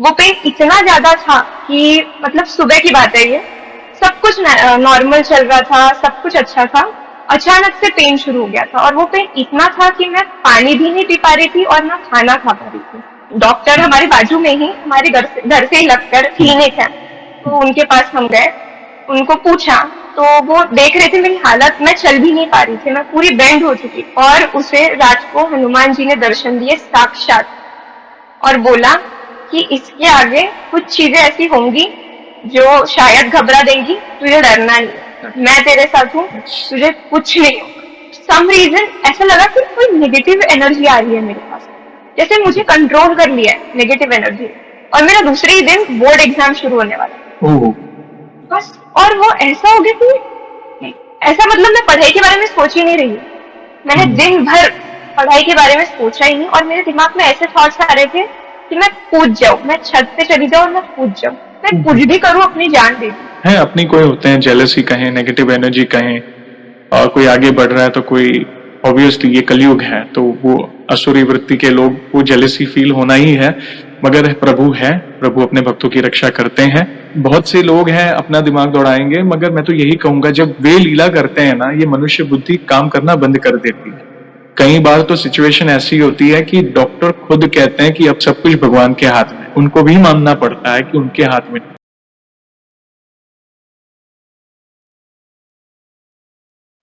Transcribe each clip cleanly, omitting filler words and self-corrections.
वो पेन इतना ज्यादा था कि मतलब सुबह की बात है ये, सब कुछ नॉर्मल चल रहा था, सब कुछ अच्छा था। अचानक से पेन शुरू हो गया था और वो पेन इतना था कि मैं पानी भी नहीं पी पा रही थी और ना खाना खा पा रही थी। डॉक्टर हमारे बाजू में ही, हमारे घर से ही लगकर क्लिनिक है, तो उनके पास हम गए, उनको पूछा, तो वो देख रहे थे मेरी हालत, मैं चल भी नहीं पा रही थी, मैं पूरी बेंड हो चुकी। और उसे रात को हनुमान जी ने दर्शन दिए साक्षात, और बोला कि इसके आगे कुछ चीजें ऐसी होंगी जो शायद घबरा देंगी, तुझे डरना नहीं है, मैं तेरे साथ हूँ, तुझे कुछ नहीं होगा। सम रीजन ऐसा लगा कि कोई नेगेटिव एनर्जी आ रही है मेरे पास, जैसे मुझे कंट्रोल कर लिया है नेगेटिव एनर्जी। और मेरा दूसरे ही दिन बोर्ड एग्जाम शुरू होने वाला था। ओह! बस, और वो ऐसा हो गया कि ऐसा मतलब मैं पढ़ाई के बारे में सोच ही नहीं रही हूँ। मैंने हुँ, दिन भर पढ़ाई के बारे में सोचा ही नहीं, और मेरे दिमाग में ऐसे थॉट्स आ रहे थे कि मैं कूद जाऊं, मैं छत पे चली जाऊं और मैं कूद जाऊं, मैं हुँ, कुछ हुँ। भी करूं, अपनी जान दे दूं। हैं अपनी कोई होते हैं जेलसी कहें, नेगेटिव एनर्जी कहें और कोई आगे बढ़ रहा है तो कोई ऑब्वियसली ये कलयुग है तो वो असुरी वृत्ति के लोग को जेलसी फील होना ही है। मगर प्रभु है, प्रभु अपने भक्तों की रक्षा करते हैं। बहुत से लोग हैं अपना दिमाग दौड़ाएँगे मगर मैं तो यही कहूँगा जब वे लीला करते हैं ना, ये मनुष्य बुद्धि काम करना बंद कर देती है। कई बार तो सिचुएशन ऐसी होती है कि डॉक्टर खुद कहते हैं कि अब सब कुछ भगवान के हाथ में है। उनको भी मानना पड़ता है कि उनके हाथ में नहीं।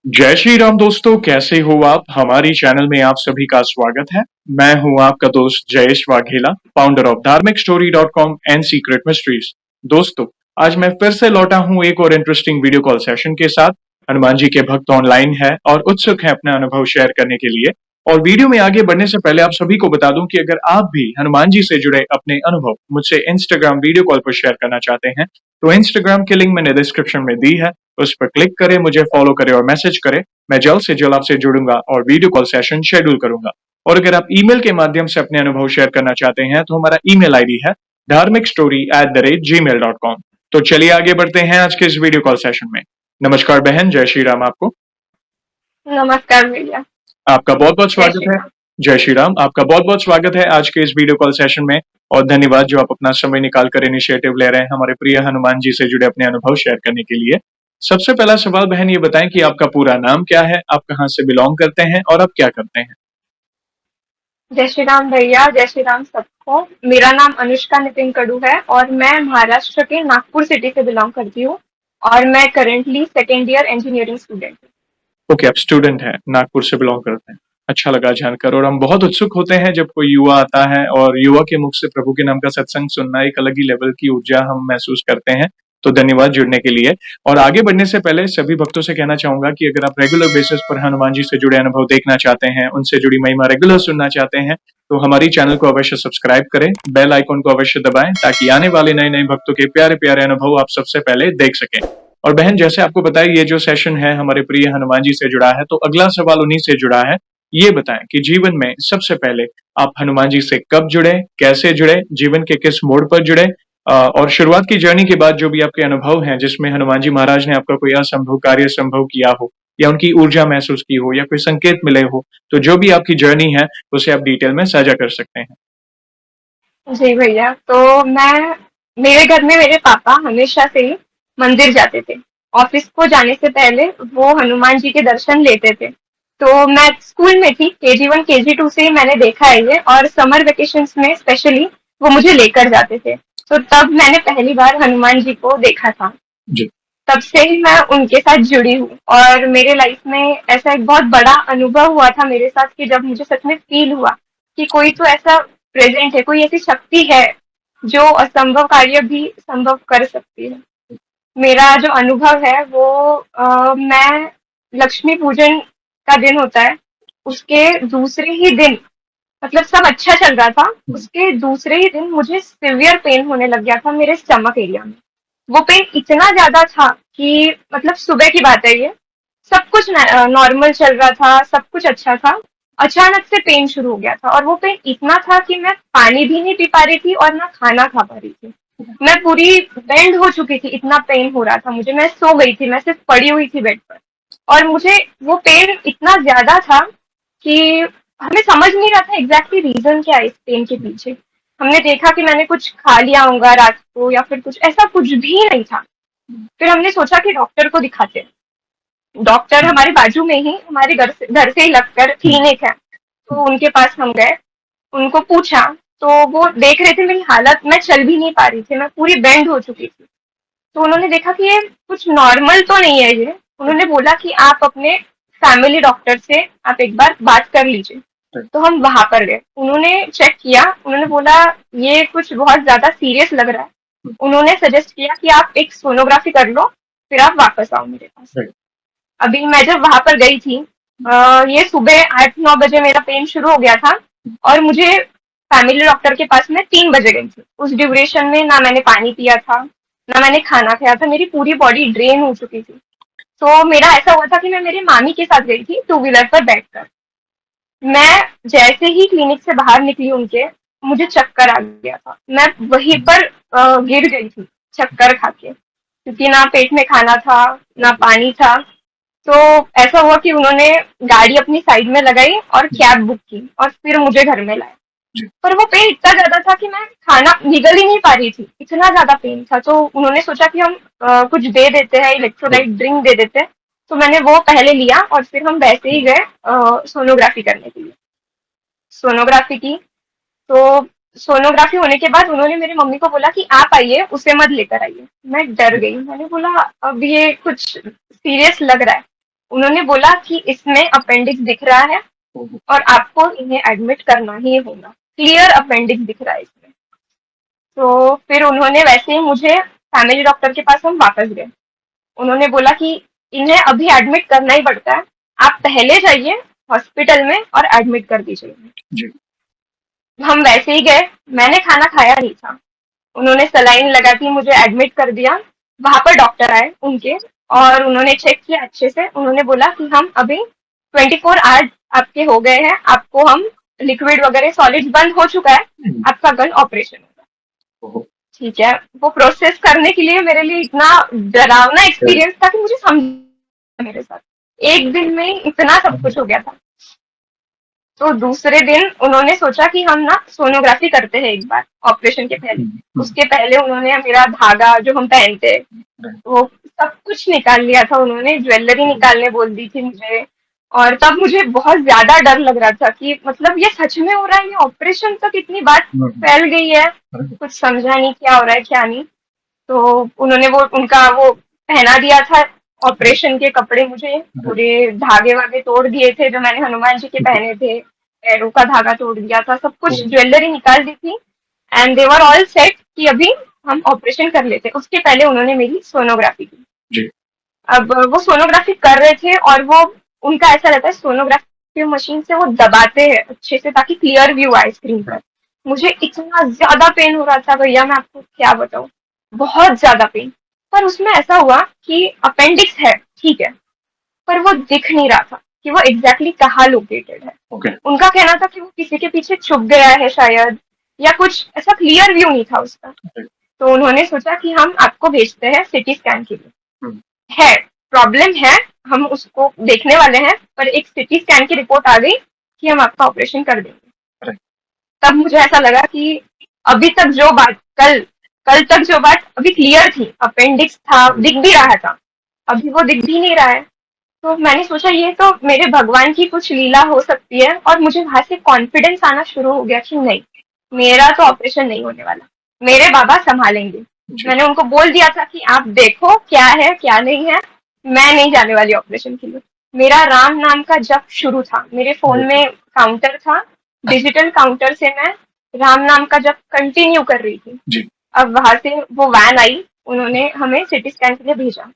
जय श्री राम दोस्तों, कैसे हो आप? हमारी चैनल में आप सभी का स्वागत है। मैं हूं आपका दोस्त जयेश वाघेला, फाउंडर ऑफ धार्मिक story dot com and secret mysteries. दोस्तों, आज मैं फिर से लौटा हूं एक और इंटरेस्टिंग वीडियो कॉल सेशन के साथ। हनुमान जी के भक्त ऑनलाइन है और उत्सुक है अपना अनुभव शेयर करने के लिए। और वीडियो में आगे बढ़ने से पहले आप सभी को बता दूं कि अगर आप भी हनुमान जी से जुड़े अपने अनुभव मुझसे इंस्टाग्राम वीडियो कॉल पर शेयर करना चाहते हैं तो इंस्टाग्राम की लिंक मैंने डिस्क्रिप्शन में दी है, उस पर क्लिक करें, मुझे फॉलो करें और मैसेज करें। मैं जल्द से जल्द आपसे जुड़ूंगा और वीडियो कॉल सेशन शेड्यूल करूंगा। और अगर आप ईमेल के माध्यम से अपने अनुभव शेयर करना चाहते हैं तो हमारा ईमेल आईडी है dharmikstory@gmail.com। तो चलिए आगे बढ़ते हैं आज के इस वीडियो कॉल सेशन में। नमस्कार बहन, जय श्री राम आपको। नमस्कार भैया। आपका बहुत बहुत जय स्वागत श्री है। राम। जय श्री राम, आपका बहुत बहुत स्वागत है आज के इस वीडियो कॉल सेशन में। और धन्यवाद जो आप अपना समय निकाल कर इनिशिएटिव ले रहे हैं हमारे प्रिय हनुमान जी से जुड़े अपने अनुभव शेयर करने के लिए। सबसे पहला सवाल बहन ये बताएं कि आपका पूरा नाम क्या है, आप कहाँ से बिलोंग करते हैं और आप क्या करते हैं? जय श्री राम भैया, जय श्री राम सबको। मेरा नाम अनुष्का नितिन कडू है और मैं महाराष्ट्र के नागपुर सिटी से बिलोंग करती हूँ, और मैं currently second year engineering student हूँ। ओके, आप स्टूडेंट हैं, नागपुर से बिलोंग करते हैं। अच्छा लगा जानकर। और हम बहुत उत्सुक होते हैं जब कोई युवा आता है और युवा के मुख से प्रभु के नाम का सत्संग सुनना, एक अलग ही लेवल की ऊर्जा हम महसूस करते हैं। तो धन्यवाद जुड़ने के लिए। और आगे बढ़ने से पहले सभी भक्तों से कहना चाहूंगा कि अगर आप रेगुलर बेसिस पर हनुमान जी से जुड़े अनुभव देखना चाहते हैं, उनसे जुड़ी महिमा रेगुलर सुनना चाहते हैं, तो हमारी चैनल को अवश्य सब्सक्राइब करें, बेल आइकॉन को अवश्य दबाएं ताकि आने वाले नए नए भक्तों के प्यारे प्यारे अनुभव आप सबसे पहले देख सकें। और बहन, जैसे आपको बताया ये जो सेशन है हमारे प्रिय हनुमान जी से जुड़ा है, तो अगला सवाल उन्हीं से जुड़ा है। ये बताएं कि जीवन में सबसे पहले आप हनुमान जी से कब जुड़े, कैसे जुड़े, जीवन के किस मोड़ पर जुड़े, और शुरुआत की जर्नी के बाद जो भी आपके अनुभव हैं जिसमें हनुमान जी महाराज ने आपका कोई असंभव कार्य संभव किया हो या उनकी ऊर्जा महसूस की हो या कोई संकेत मिले हो, तो जो भी आपकी जर्नी है उसे आप डिटेल में साझा कर सकते हैं। जी भैया, तो मैं, मेरे घर में मेरे पापा हमेशा से ही मंदिर जाते थे। ऑफिस को जाने से पहले वो हनुमान जी के दर्शन लेते थे। तो मैं स्कूल में थी, KG1 KG2 से ही मैंने देखा है ये, और समर वेकेशंस में स्पेशली वो मुझे लेकर जाते थे। तो तब मैंने पहली बार हनुमान जी को देखा था। जी। तब से ही मैं उनके साथ जुड़ी हूँ, और मेरे लाइफ में ऐसा एक बहुत बड़ा अनुभव हुआ था मेरे साथ कि जब मुझे सच में फील हुआ कि कोई तो ऐसा प्रेजेंट है, कोई ऐसी शक्ति है जो असंभव कार्य भी संभव कर सकती है। मेरा जो अनुभव है वो, मैं, लक्ष्मी पूजन का दिन होता है, उसके दूसरे ही दिन, मतलब सब अच्छा चल रहा था, उसके दूसरे ही दिन मुझे सिवियर पेन होने लग गया था मेरे स्टमक एरिया में। वो पेन इतना ज्यादा था कि मतलब सुबह की बात है ये, सब कुछ नॉर्मल चल रहा था, सब कुछ अच्छा था। अचानक से पेन शुरू हो गया था, और वो पेन इतना था कि मैं पानी भी नहीं पी पा रही थी और ना खाना खा पा रही थी। मैं पूरी बेंड हो चुकी थी, इतना पेन हो रहा था मुझे, मैं सो गई थी, मैं सिर्फ पड़ी हुई थी बेड पर। और मुझे वो पेन इतना ज्यादा था कि हमें समझ नहीं रहा था एग्जैक्टली रीजन क्या है इस पेन के पीछे। हमने देखा कि मैंने कुछ खा लिया होगा रात को या फिर कुछ, ऐसा कुछ भी नहीं था। फिर हमने सोचा कि डॉक्टर को दिखाते हैं। डॉक्टर हमारे बाजू में ही, हमारे घर से ही लगकर क्लिनिक है, तो उनके पास हम गए। उनको पूछा, तो वो देख रहे थे मेरी हालत, मैं चल भी नहीं पा रही थी, मैं पूरी बेंड हो चुकी थी। तो उन्होंने देखा कि ये कुछ नॉर्मल तो नहीं है ये। उन्होंने बोला कि आप अपने फैमिली डॉक्टर से आप एक बार बात कर लीजिए। तो हम वहां पर गए, उन्होंने चेक किया, उन्होंने बोला ये कुछ बहुत ज्यादा सीरियस लग रहा है। उन्होंने सजेस्ट किया कि आप एक सोनोग्राफी कर लो, फिर आप वापस आओ मेरे पास। अभी मैं जब वहां पर गई थी, ये सुबह 8-9 बजे मेरा पेन शुरू हो गया था, और मुझे फैमिली डॉक्टर के पास मैं 3 बजे गई थी। उस ड्यूरेशन में ना मैंने पानी पिया था, ना मैंने खाना खाया था, मेरी पूरी बॉडी ड्रेन हो चुकी थी। तो मेरा ऐसा हुआ था कि मैं मेरी मामी के साथ गई थी टू व्हीलर पर बैठकर। मैं जैसे ही क्लिनिक से बाहर निकली उनके, मुझे चक्कर आ गया था। मैं वहीं पर गिर गई थी चक्कर खा के, क्योंकि ना पेट में खाना था, ना पानी था। तो ऐसा हुआ कि उन्होंने गाड़ी अपनी साइड में लगाई और कैब बुक की और फिर मुझे घर में लाया। पर वो पेन इतना ज्यादा था कि मैं खाना निगल ही नहीं पा रही थी, इतना ज्यादा पेन था। तो उन्होंने सोचा कि हम कुछ दे देते हैं, इलेक्ट्रोलाइट ड्रिंक दे देते हैं। तो मैंने वो पहले लिया और फिर हम वैसे ही गए सोनोग्राफी करने के लिए। सोनोग्राफी की, तो सोनोग्राफी होने के बाद उन्होंने मेरी मम्मी को बोला कि आप आइए, उसे मत लेकर आइए। मैं डर गई, मैंने बोला अब ये कुछ सीरियस लग रहा है। उन्होंने बोला कि इसमें अपेंडिक्स दिख रहा है और आपको इन्हें एडमिट करना ही होगा, क्लियर अपेंडिक्स दिख रहा है इसमें। तो फिर उन्होंने वैसे ही मुझे, फैमिली डॉक्टर के पास हम वापस गए। उन्होंने बोला कि इन्हें अभी एडमिट करना ही पड़ता है, आप पहले जाइए हॉस्पिटल में और एडमिट कर दीजिए। जी। हम वैसे ही गए, मैंने खाना खाया नहीं था। उन्होंने सलाइन लगा दी, मुझे एडमिट कर दिया। वहां पर डॉक्टर आए उनके, और उन्होंने चेक किया अच्छे से। उन्होंने बोला कि हम अभी 24 आवर्स आपके हो गए हैं, आपको हम लिक्विड वगैरह सॉलिड्स बंद हो चुका है, आपका कल ऑपरेशन होगा। ठीक है। वो प्रोसेस करने के लिए मेरे लिए इतना डरावना एक्सपीरियंस था कि मुझे समझ, मेरे साथ एक दिन में इतना सब कुछ हो गया था। तो दूसरे दिन उन्होंने सोचा कि हम ना सोनोग्राफी करते हैं एक बार ऑपरेशन के पहले। उसके पहले उन्होंने मेरा धागा जो हम पहनते हैं वो सब कुछ निकाल लिया था, उन्होंने ज्वेलरी निकालने बोल दी थी मुझे। और तब मुझे बहुत ज्यादा डर लग रहा था कि मतलब ये सच में हो रहा है, ये ऑपरेशन तक इतनी बात फैल गई है, कुछ समझा नहीं क्या हो रहा है क्या नहीं। तो उन्होंने वो उनका वो पहना दिया था ऑपरेशन के कपड़े, मुझे पूरे धागे वागे तोड़ दिए थे जो मैंने हनुमान जी के पहने थे, पैरों का धागा तोड़ दिया था, सब कुछ ज्वेलरी निकाल दी थी। And they were all set कि अभी हम ऑपरेशन कर लेते। उसके पहले उन्होंने मेरी सोनोग्राफी की। जी। अब वो सोनोग्राफी कर रहे थे और वो, उनका ऐसा रहता है सोनोग्राफी मशीन से वो दबाते हैं अच्छे से ताकि क्लियर व्यू आए स्क्रीन पर। मुझे इतना ज्यादा पेन हो रहा था भैया, मैं आपको क्या बताऊं, बहुत ज्यादा पेन। पर उसमें ऐसा हुआ कि अपेंडिक्स है, ठीक है, पर वो दिख नहीं रहा था कि वो एग्जैक्टली कहाँ लोकेटेड है। उनका कहना था कि वो किसी के पीछे छुप गया है शायद, या कुछ ऐसा क्लियर व्यू नहीं था उसका। तो उन्होंने सोचा कि हम आपको भेजते हैं सिटी स्कैन के लिए। है, प्रॉब्लम है, हम उसको देखने वाले हैं, पर एक सिटी स्कैन की रिपोर्ट आ गई कि हम आपका ऑपरेशन कर देंगे। तब मुझे ऐसा लगा कि अभी तक जो बात, कल कल तक जो बात अभी क्लियर थी, अपेंडिक्स था, दिख भी रहा था, अभी वो दिख भी नहीं रहा है। तो मैंने सोचा ये तो मेरे भगवान की कुछ लीला हो सकती है, और मुझे वहां से कॉन्फिडेंस आना शुरू हो गया कि नहीं, मेरा तो ऑपरेशन नहीं होने वाला, मेरे बाबा संभालेंगे। मैंने उनको बोल दिया था कि आप देखो क्या है क्या नहीं है, मैं नहीं जाने वाली ऑपरेशन के लिए। मेरा राम नाम का जप शुरू था, मेरे फोन में काउंटर था, डिजिटल काउंटर से मैं राम नाम का जप कंटिन्यू कर रही थी। अब वहां से वो वैन आई, उन्होंने हमें सिटी स्कैन के लिए भेजा।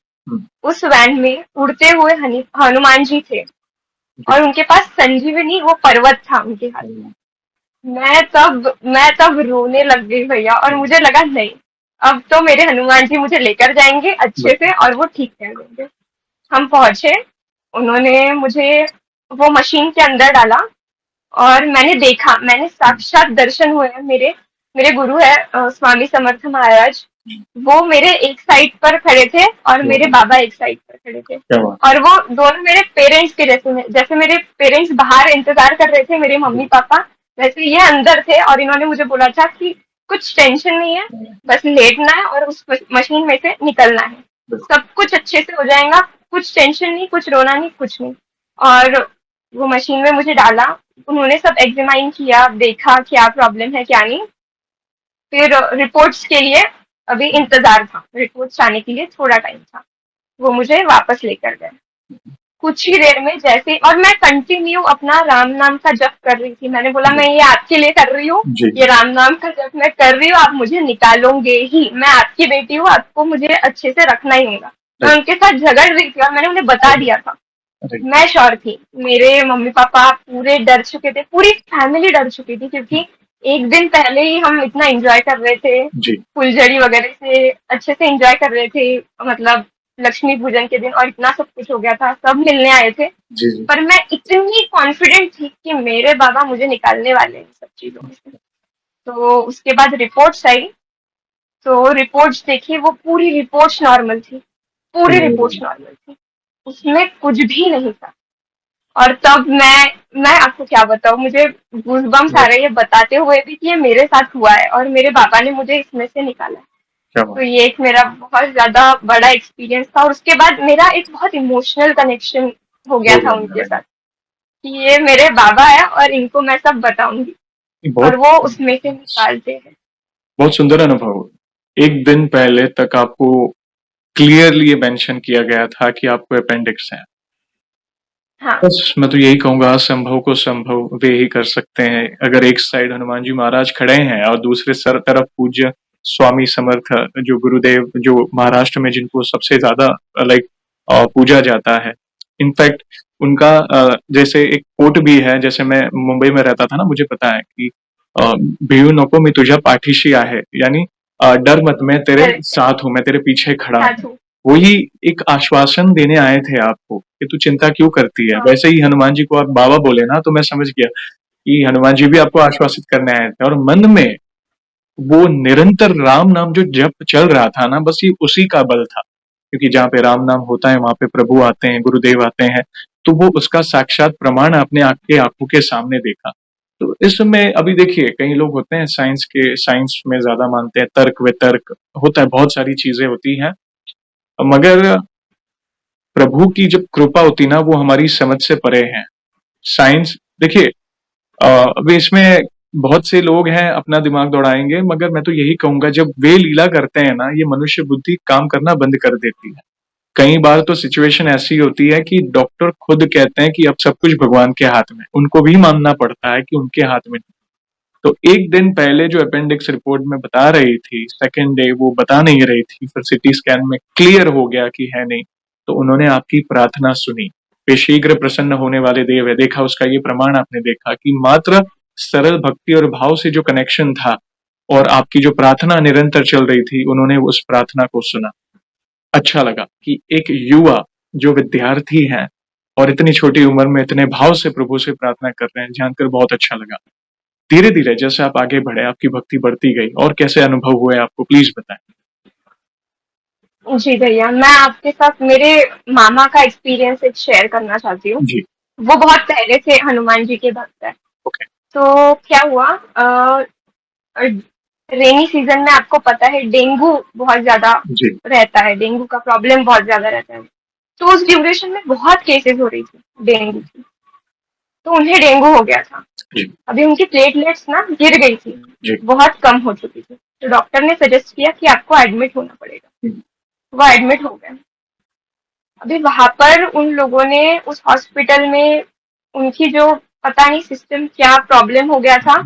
उस वैन में उड़ते हुए हनुमान जी थे, और उनके पास संजीवनी वो पर्वत था उनके हाथ में। मैं तब रोने लग गई भैया, और मुझे लगा नहीं, अब तो मेरे हनुमान जी मुझे लेकर जाएंगे अच्छे से और वो ठीक कर देंगे। हम पहुंचे, उन्होंने मुझे वो मशीन के अंदर डाला, और मैंने देखा, मैंने साक्षात दर्शन हुए हैं। मेरे मेरे गुरु है स्वामी समर्थ महाराज, वो मेरे एक साइड पर खड़े थे और मेरे बाबा एक साइड पर खड़े थे। और वो दोनों मेरे पेरेंट्स के जैसे, जैसे मेरे पेरेंट्स बाहर इंतजार कर रहे थे, मेरे मम्मी पापा वैसे ये अंदर थे और इन्होंने मुझे बोला था कि कुछ टेंशन नहीं है, बस लेटना है और उस मशीन में से निकलना है, सब कुछ अच्छे से हो जाएगा, कुछ टेंशन नहीं, कुछ रोना नहीं, कुछ नहीं। और वो मशीन में मुझे डाला, उन्होंने सब एग्जामाइन किया, देखा क्या प्रॉब्लम है क्या नहीं। फिर रिपोर्ट्स के लिए अभी इंतजार था, रिपोर्ट्स आने के लिए थोड़ा टाइम था। वो मुझे वापस लेकर गए कुछ ही देर में, जैसे, और मैं कंटिन्यू अपना राम नाम का जप कर रही थी। मैंने बोला मैं ये आपके लिए कर रही हूँ, जी ये राम नाम का जप मैं कर रही हूँ, आप मुझे निकालोगे ही, मैं आपकी बेटी हूँ, आपको मुझे अच्छे से रखना ही होगा। मैं उनके साथ झगड़ रही थी और मैंने उन्हें बता दिया था। मैं श्योर थी, मेरे मम्मी पापा पूरे डर चुके थे, पूरी फैमिली डर चुकी थी, क्योंकि एक दिन पहले ही हम इतना एंजॉय कर रहे थे, जी फुलझड़ी वगैरह से अच्छे से एंजॉय कर रहे थे, मतलब लक्ष्मी पूजन के दिन, और इतना सब कुछ हो गया था, सब मिलने आए थे। जी जी पर मैं इतनी कॉन्फिडेंट थी कि मेरे बाबा मुझे निकालने वाले हैं सब चीजों में से। तो उसके बाद रिपोर्ट्स आई, तो रिपोर्ट्स देखी, वो पूरी रिपोर्ट्स नॉर्मल थी, पूरी रिपोर्ट्स नॉर्मल थी, उसमें कुछ भी नहीं था। और तब मैं आपको क्या बताऊं, मुझे गूज़बम्स आ रही है बताते हुए भी कि ये मेरे साथ हुआ है और मेरे पापा ने मुझे इसमें से निकाला है। क्या तो बात ये एक मेरा बहुत ज्यादा बड़ा एक्सपीरियंस था, और उसके बाद मेरा एक बहुत इमोशनल कनेक्शन हो गया हो था गया उनके मेरा साथ, कि ये मेरे बाबा है और इनको मैं सब बताऊंगी, ये और बहुत वो उसमें से निकालते हैं। बहुत सुंदर अनुभव। एक दिन पहले तक आपको क्लियरली ये मेंशन किया गया था कि आपको अपेंडिक्स है। हाँ। बस मैं तो यही कहूंगा, असंभव को संभव वे ही कर सकते हैं। अगर एक साइड हनुमान जी महाराज खड़े हैं और दूसरे सर तरफ पूज्य स्वामी समर्थ, जो गुरुदेव, जो महाराष्ट्र में जिनको सबसे ज्यादा लाइक पूजा जाता है। इनफैक्ट उनका जैसे एक कोट भी है, जैसे मैं मुंबई में रहता था ना, मुझे पता है कि भिऊ नको मी तुझा पाठीशी आहे, यानी डर मत, मैं तेरे करेक्ट है। साथ हूं, मैं तेरे पीछे खड़ा हूं। साधु। वही एक आश्वासन देने आए थे आपको कि तू चिंता क्यों करती है। हाँ। वैसे ही हनुमान जी को आप बाबा बोले ना, तो मैं समझ गया कि हनुमान जी भी आपको आश्वासित करने आए थे। और मन में वो निरंतर राम नाम जो जप चल रहा था ना, बस ये उसी का बल था, क्योंकि जहाँ पे राम नाम होता है वहां पे प्रभु आते हैं, गुरुदेव आते हैं। तो वो उसका साक्षात प्रमाण अपने आपके आंखों के सामने देखा। तो इस समय अभी देखिए, कई लोग होते हैं साइंस में ज्यादा मानते हैं, तर्क वितर्क होता है, बहुत सारी चीजें होती हैं, मगर प्रभु की जब कृपा होती ना, वो हमारी समझ से परे है। साइंस देखिए, अभी इसमें बहुत से लोग हैं अपना दिमाग दौड़ाएंगे, मगर मैं तो यही कहूंगा, जब वे लीला करते हैं ना, ये मनुष्य बुद्धि काम करना बंद कर देती है। कई बार तो सिचुएशन ऐसी होती है कि डॉक्टर खुद कहते हैं कि अब सब कुछ भगवान के हाथ में, उनको भी मानना पड़ता है कि उनके हाथ में। तो एक दिन पहले जो अपेंडिक्स रिपोर्ट में बता रही थी, सेकेंड डे वो बता नहीं रही थी, फिर सिटी स्कैन में क्लियर हो गया कि है नहीं। तो उन्होंने आपकी प्रार्थना सुनी। वे शीघ्र प्रसन्न होने वाले देव है, देखा उसका ये प्रमाण आपने देखा कि मात्र सरल भक्ति और भाव से जो कनेक्शन था, और आपकी जो प्रार्थना निरंतर चल रही थी, उन्होंने उस प्रार्थना को सुना। अच्छा लगा कि एक युवा जो विद्यार्थी है और इतनी छोटी उम्र में इतने भाव से प्रभु से प्रार्थना कर रहे हैं, जानकर बहुत अच्छा लगा। धीरे धीरे जैसे आप आगे बढ़े, आपकी भक्ति बढ़ती गई, और कैसे अनुभव हुए आपको, प्लीज बताएं। जी भैया, मैं आपके साथ मेरे मामा का एक्सपीरियंस एक शेयर करना चाहती हूँ। जी। वो बहुत पहले से हनुमान जी के भक्त है। ओके। तो क्या हुआ, रेनी सीजन में आपको पता है डेंगू बहुत ज्यादा जी रहता है, डेंगू का प्रॉब्लम बहुत ज्यादा रहता है। तो उस ड्यूरेशन में बहुत केसेस हो रही थी डेंगू की, तो उन्हें डेंगू हो गया था। जी अभी उनकी प्लेटलेट्स ना गिर गई थी, जी। बहुत कम हो चुकी थी। तो डॉक्टर ने सजेस्ट किया कि आपको एडमिट होना पड़ेगा। वो एडमिट हो गए। अभी वहां पर उन लोगों ने उस हॉस्पिटल में, उनकी जो पता नहीं सिस्टम क्या प्रॉब्लम हो गया था,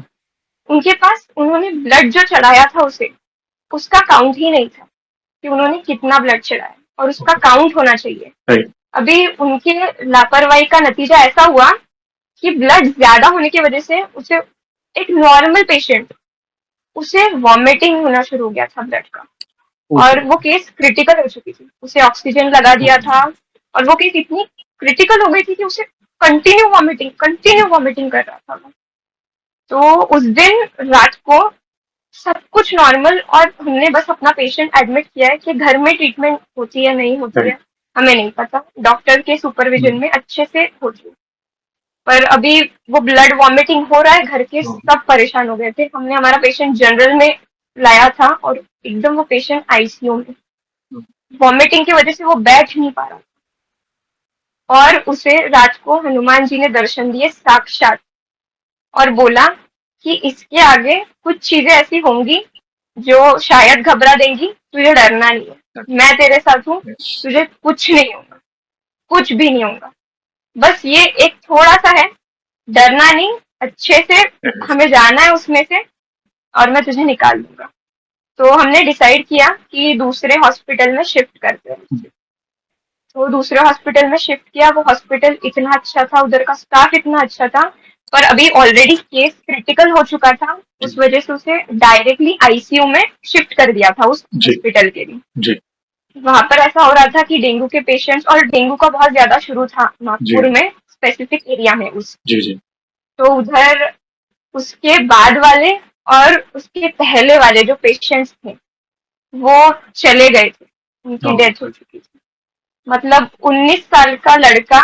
उनके पास उन्होंने ब्लड जो चढ़ाया था उसे, उसका काउंट ही नहीं था कि उन्होंने कितना ब्लड चढ़ाया, और उसका काउंट होना चाहिए। राइट। अभी उनके लापरवाही का नतीजा ऐसा हुआ कि ब्लड ज्यादा होने की वजह से उसे, एक नॉर्मल पेशेंट, उसे वॉमिटिंग होना शुरू हो गया था ब्लड का। और वो केस क्रिटिकल हो चुकी थी, उसे ऑक्सीजन लगा दिया था, और वो केस इतनी क्रिटिकल हो गई थी कि उसे कंटिन्यू वॉमिटिंग कर रहा था वो। तो उस दिन रात को सब कुछ नॉर्मल, और हमने बस अपना पेशेंट एडमिट किया है कि घर में ट्रीटमेंट होती है नहीं होती राइट। है हमें नहीं पता, डॉक्टर के सुपरविजन में अच्छे से होती है। पर अभी वो ब्लड वॉमिटिंग हो रहा है, घर के सब परेशान हो गए थे। हमने हमारा पेशेंट जनरल में लाया था और एकदम वो पेशेंट आईसीयू में, वॉमिटिंग की वजह से वो बैठ नहीं पा रहा। और उसे रात को हनुमान जी ने दर्शन दिए साक्षात, और बोला कि इसके आगे कुछ चीजें ऐसी होंगी जो शायद घबरा देंगी, तुझे डरना नहीं है, मैं तेरे साथ हूँ, तुझे कुछ नहीं होगा, कुछ भी नहीं होगा। बस ये एक थोड़ा सा है, डरना नहीं, अच्छे से हमें जाना है उसमें से, और मैं तुझे निकाल दूंगा। तो हमने डिसाइड किया कि दूसरे हॉस्पिटल में शिफ्ट करते हैं। तो दूसरे हॉस्पिटल में शिफ्ट किया। वो हॉस्पिटल इतना अच्छा था, उधर का स्टाफ इतना अच्छा था, पर अभी ऑलरेडी केस क्रिटिकल हो चुका था, उस वजह से उसे डायरेक्टली आईसीयू में शिफ्ट कर दिया था उस हॉस्पिटल के लिए। वहां पर ऐसा हो रहा था कि डेंगू के पेशेंट्स, और डेंगू का बहुत ज्यादा शुरू था नागपुर में, स्पेसिफिक एरिया में उस तो उधर उसके बाद वाले और उसके पहले वाले जो पेशेंट्स थे वो चले गए थे, उनकी डेथ हो चुकी थी। मतलब 19 साल का लड़का,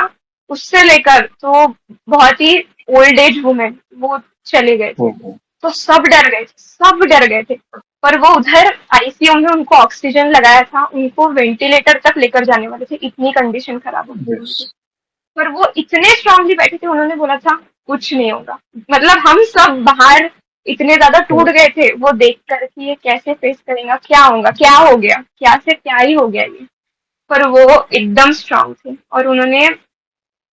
उससे लेकर तो बहुत ही ओल्ड एज वुमेन, वो चले गए थे। तो सब डर गए थे, सब डर गए थे। पर वो उधर आईसीयू में उनको ऑक्सीजन लगाया था, उनको वेंटिलेटर तक लेकर जाने वाले थे, इतनी कंडीशन खराब हो गई उनकी। पर वो इतने स्ट्रांगली बैठे थे, उन्होंने बोला था कुछ नहीं होगा। मतलब हम सब बाहर इतने ज्यादा टूट गए थे वो देख कर कि ये कैसे फेस करेगा, क्या होगा, क्या हो गया, क्या से क्या ही हो गया ये। पर वो एकदम स्ट्रांग थे और उन्होंने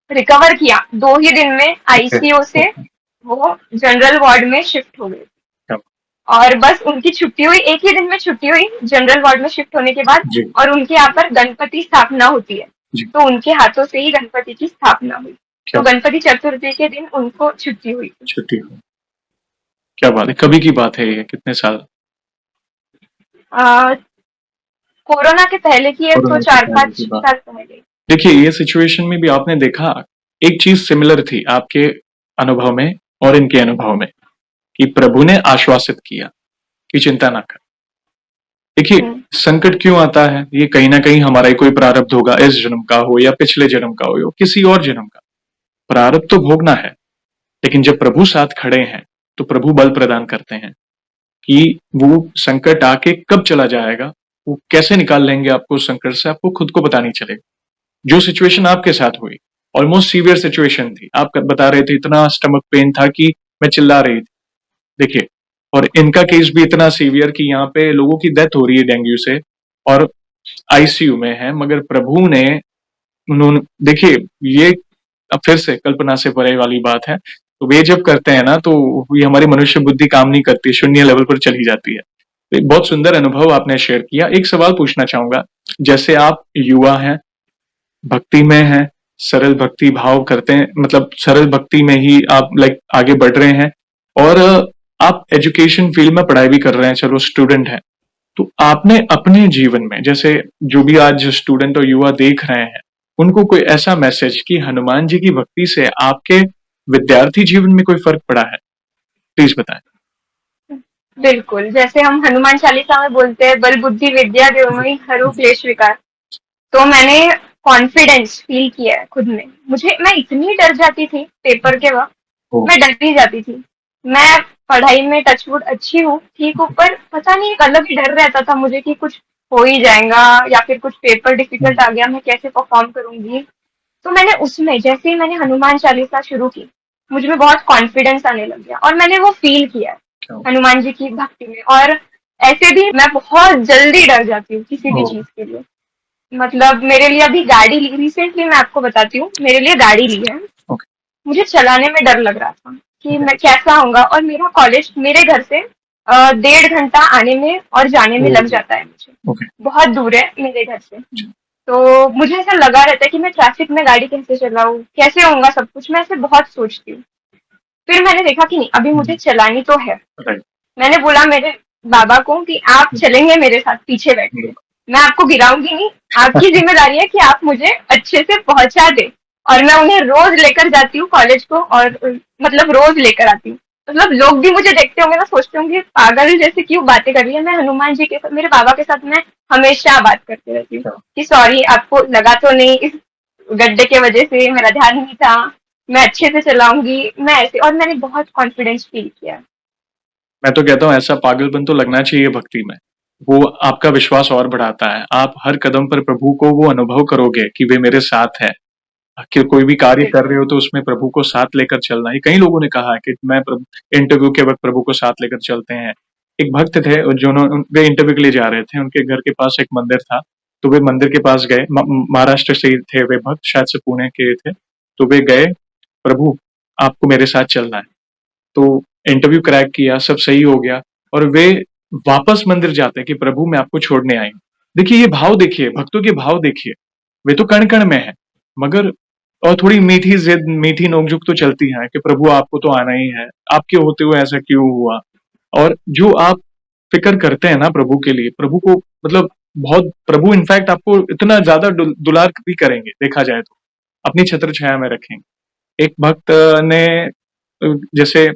रिकवर किया। 2 ही दिन में आईसीयू से वो जनरल वार्ड में शिफ्ट हो गए। और बस उनकी छुट्टी हुई, एक ही दिन में छुट्टी हुई जनरल वार्ड में शिफ्ट होने के बाद। और उनके यहाँ पर गणपति स्थापना होती है, तो उनके हाथों से ही गणपति की स्थापना हुई। तो गणपति चतुर्थी के दिन उनको छुट्टी हुई। क्या बात है, कभी की बात है ये, कितने साल? कोरोना के पहले की है, तो 4-5 साल पहले। देखिए, ये सिचुएशन में भी आपने देखा एक चीज सिमिलर थी आपके अनुभव में और इनके अनुभव में, कि प्रभु ने आश्वासित किया कि चिंता ना कर। देखिए, संकट क्यों आता है, ये कहीं ना कहीं हमारा ही कोई प्रारब्ध होगा, इस जन्म का हो या पिछले जन्म का हो या किसी और जन्म का। प्रारब्ध तो भोगना है, लेकिन जब प्रभु साथ खड़े हैं तो प्रभु बल प्रदान करते हैं कि वो संकट आके कब चला जाएगा, वो कैसे निकाल लेंगे आपको उस संकट से, आपको खुद को पता नहीं चलेगा। जो सिचुएशन आपके साथ हुई ऑलमोस्ट सीवियर सिचुएशन थी, आप बता रहे थे इतना स्टमक पेन था कि मैं चिल्ला रही थी। देखिए, और इनका केस भी इतना सीवियर कि यहाँ पे लोगों की डेथ हो रही है डेंगू से और आईसीयू में है, मगर प्रभु ने उन्होंने, देखिए ये अब फिर से कल्पना से परे वाली बात है। तो वे जब करते हैं ना तो ये हमारी मनुष्य बुद्धि काम नहीं करती, शून्य लेवल पर चली जाती है। तो एक बहुत सुंदर अनुभव आपने शेयर किया। एक सवाल पूछना चाहूंगा, जैसे आप युवा हैं, भक्ति में हैं, सरल भक्ति भाव करते हैं, मतलब सरल भक्ति में ही आप आगे बढ़ रहे हैं, और आप एजुकेशन फील्ड में पढ़ाई भी कर रहे हैं, चलो स्टूडेंट हैं। तो आपने अपने जीवन में, जैसे जो भी आज स्टूडेंट और युवा देख रहे हैं, उनको कोई ऐसा मैसेज कि हनुमान जी की भक्ति से आपके विद्यार्थी जीवन में कोई फर्क पड़ा है, प्लीज बताएं। बिल्कुल, जैसे हम हनुमान चालीसा में बोलते हैं, बल बुद्धि विद्या देवमयि हरु क्लेश विकार। तो मैंने कॉन्फिडेंस फील किया है खुद में। मैं इतनी डर जाती थी पेपर के वक्त, मैं डर ही जाती थी। मैं पढ़ाई में टचवुड अच्छी हूँ, ठीक, ऊपर पता नहीं एक अलग ही डर रहता था मुझे कि कुछ हो ही जाएगा, या फिर कुछ पेपर डिफिकल्ट आ गया, मैं कैसे परफॉर्म करूंगी। तो मैंने उसमें, जैसे ही मैंने हनुमान चालीसा शुरू की, मुझ में बहुत कॉन्फिडेंस आने लग गया और मैंने वो फील किया हनुमान जी की भक्ति में। और ऐसे भी मैं बहुत जल्दी डर जाती हूँ किसी भी चीज के लिए। मतलब मेरे लिए अभी गाड़ी ली, रिसेंटली मैं आपको बताती हूँ, मेरे लिए गाड़ी ली है। मुझे चलाने में डर लग रहा था कि मैं कैसा होगा, और मेरा कॉलेज मेरे घर से 1.5 घंटा आने में और जाने में लग जाता है मुझे, बहुत दूर है मेरे घर से। तो मुझे ऐसा लगा रहता है कि मैं ट्रैफिक में गाड़ी कैसे चलाऊं, कैसे होगा सब कुछ, मैं ऐसे बहुत सोचती हूँ। फिर मैंने देखा कि नहीं, अभी मुझे चलानी तो है। मैंने बोला मेरे बाबा को कि आप चलेंगे मेरे साथ पीछे बैठ के, मैं आपको गिराऊंगी नहीं, आपकी जिम्मेदारी है कि आप मुझे अच्छे से पहुंचा दे। और मैं उन्हें रोज लेकर जाती हूँ कॉलेज को, और मतलब रोज लेकर आती हूँ। मतलब लोग भी मुझे देखते होंगे ना, सोचते होंगे पागल जैसे क्यों बातें कर रही है। मैं हनुमान जी के साथ, मेरे बाबा के साथ मैं हमेशा बात करती रहती हूँ कि सॉरी, आपको लगा तो नहीं इस गड्ढे के वजह से मेरा ध्यान नहीं था, मैं अच्छे से चलाऊंगी, मैं ऐसे, और मैंने बहुत कॉन्फिडेंस फील किया। मैं तो कहता हूँ ऐसा पागलपन तो लगना चाहिए भक्ति में। वो आपका विश्वास और बढ़ाता है। आप हर कदम पर प्रभु को वो अनुभव करोगे कि वे मेरे साथ है। कि कोई भी कार्य कर रहे हो तो उसमें प्रभु को साथ लेकर चलना। ये कई लोगों ने कहा है कि मैं इंटरव्यू के वक्त प्रभु को साथ लेकर चलते हैं। एक भक्त थे जो वे इंटरव्यू के लिए जा रहे थे, उनके घर के पास एक मंदिर था। तो वे मंदिर के पास गए, महाराष्ट्र से थे वे भक्त, शायद से पुणे के थे। तो वे गए, प्रभु आपको मेरे साथ चलना है। तो इंटरव्यू क्रैक किया, सब सही हो गया, और वे वापस मंदिर जाते हैं कि प्रभु मैं आपको छोड़ने आई हूँ। देखिए ये भाव देखिए, भक्तों के भाव देखिए। वे तो कण कण में है, मगर और थोड़ी मीठी जिद, मीठी नोक-झोंक तो चलती है कि प्रभु आपको तो आना ही है, आपके होते हुए ऐसा क्यों हुआ? और जो आप फ़िक्र करते हैं ना प्रभु के लिए, प्रभु को मतलब बहुत, प्रभु इनफैक्ट आपको इतना ज़्यादा दुलार भी करेंगे, देखा जाए तो। अपनी छत्र छाया में रखेंगे। एक भक्त ने जैसे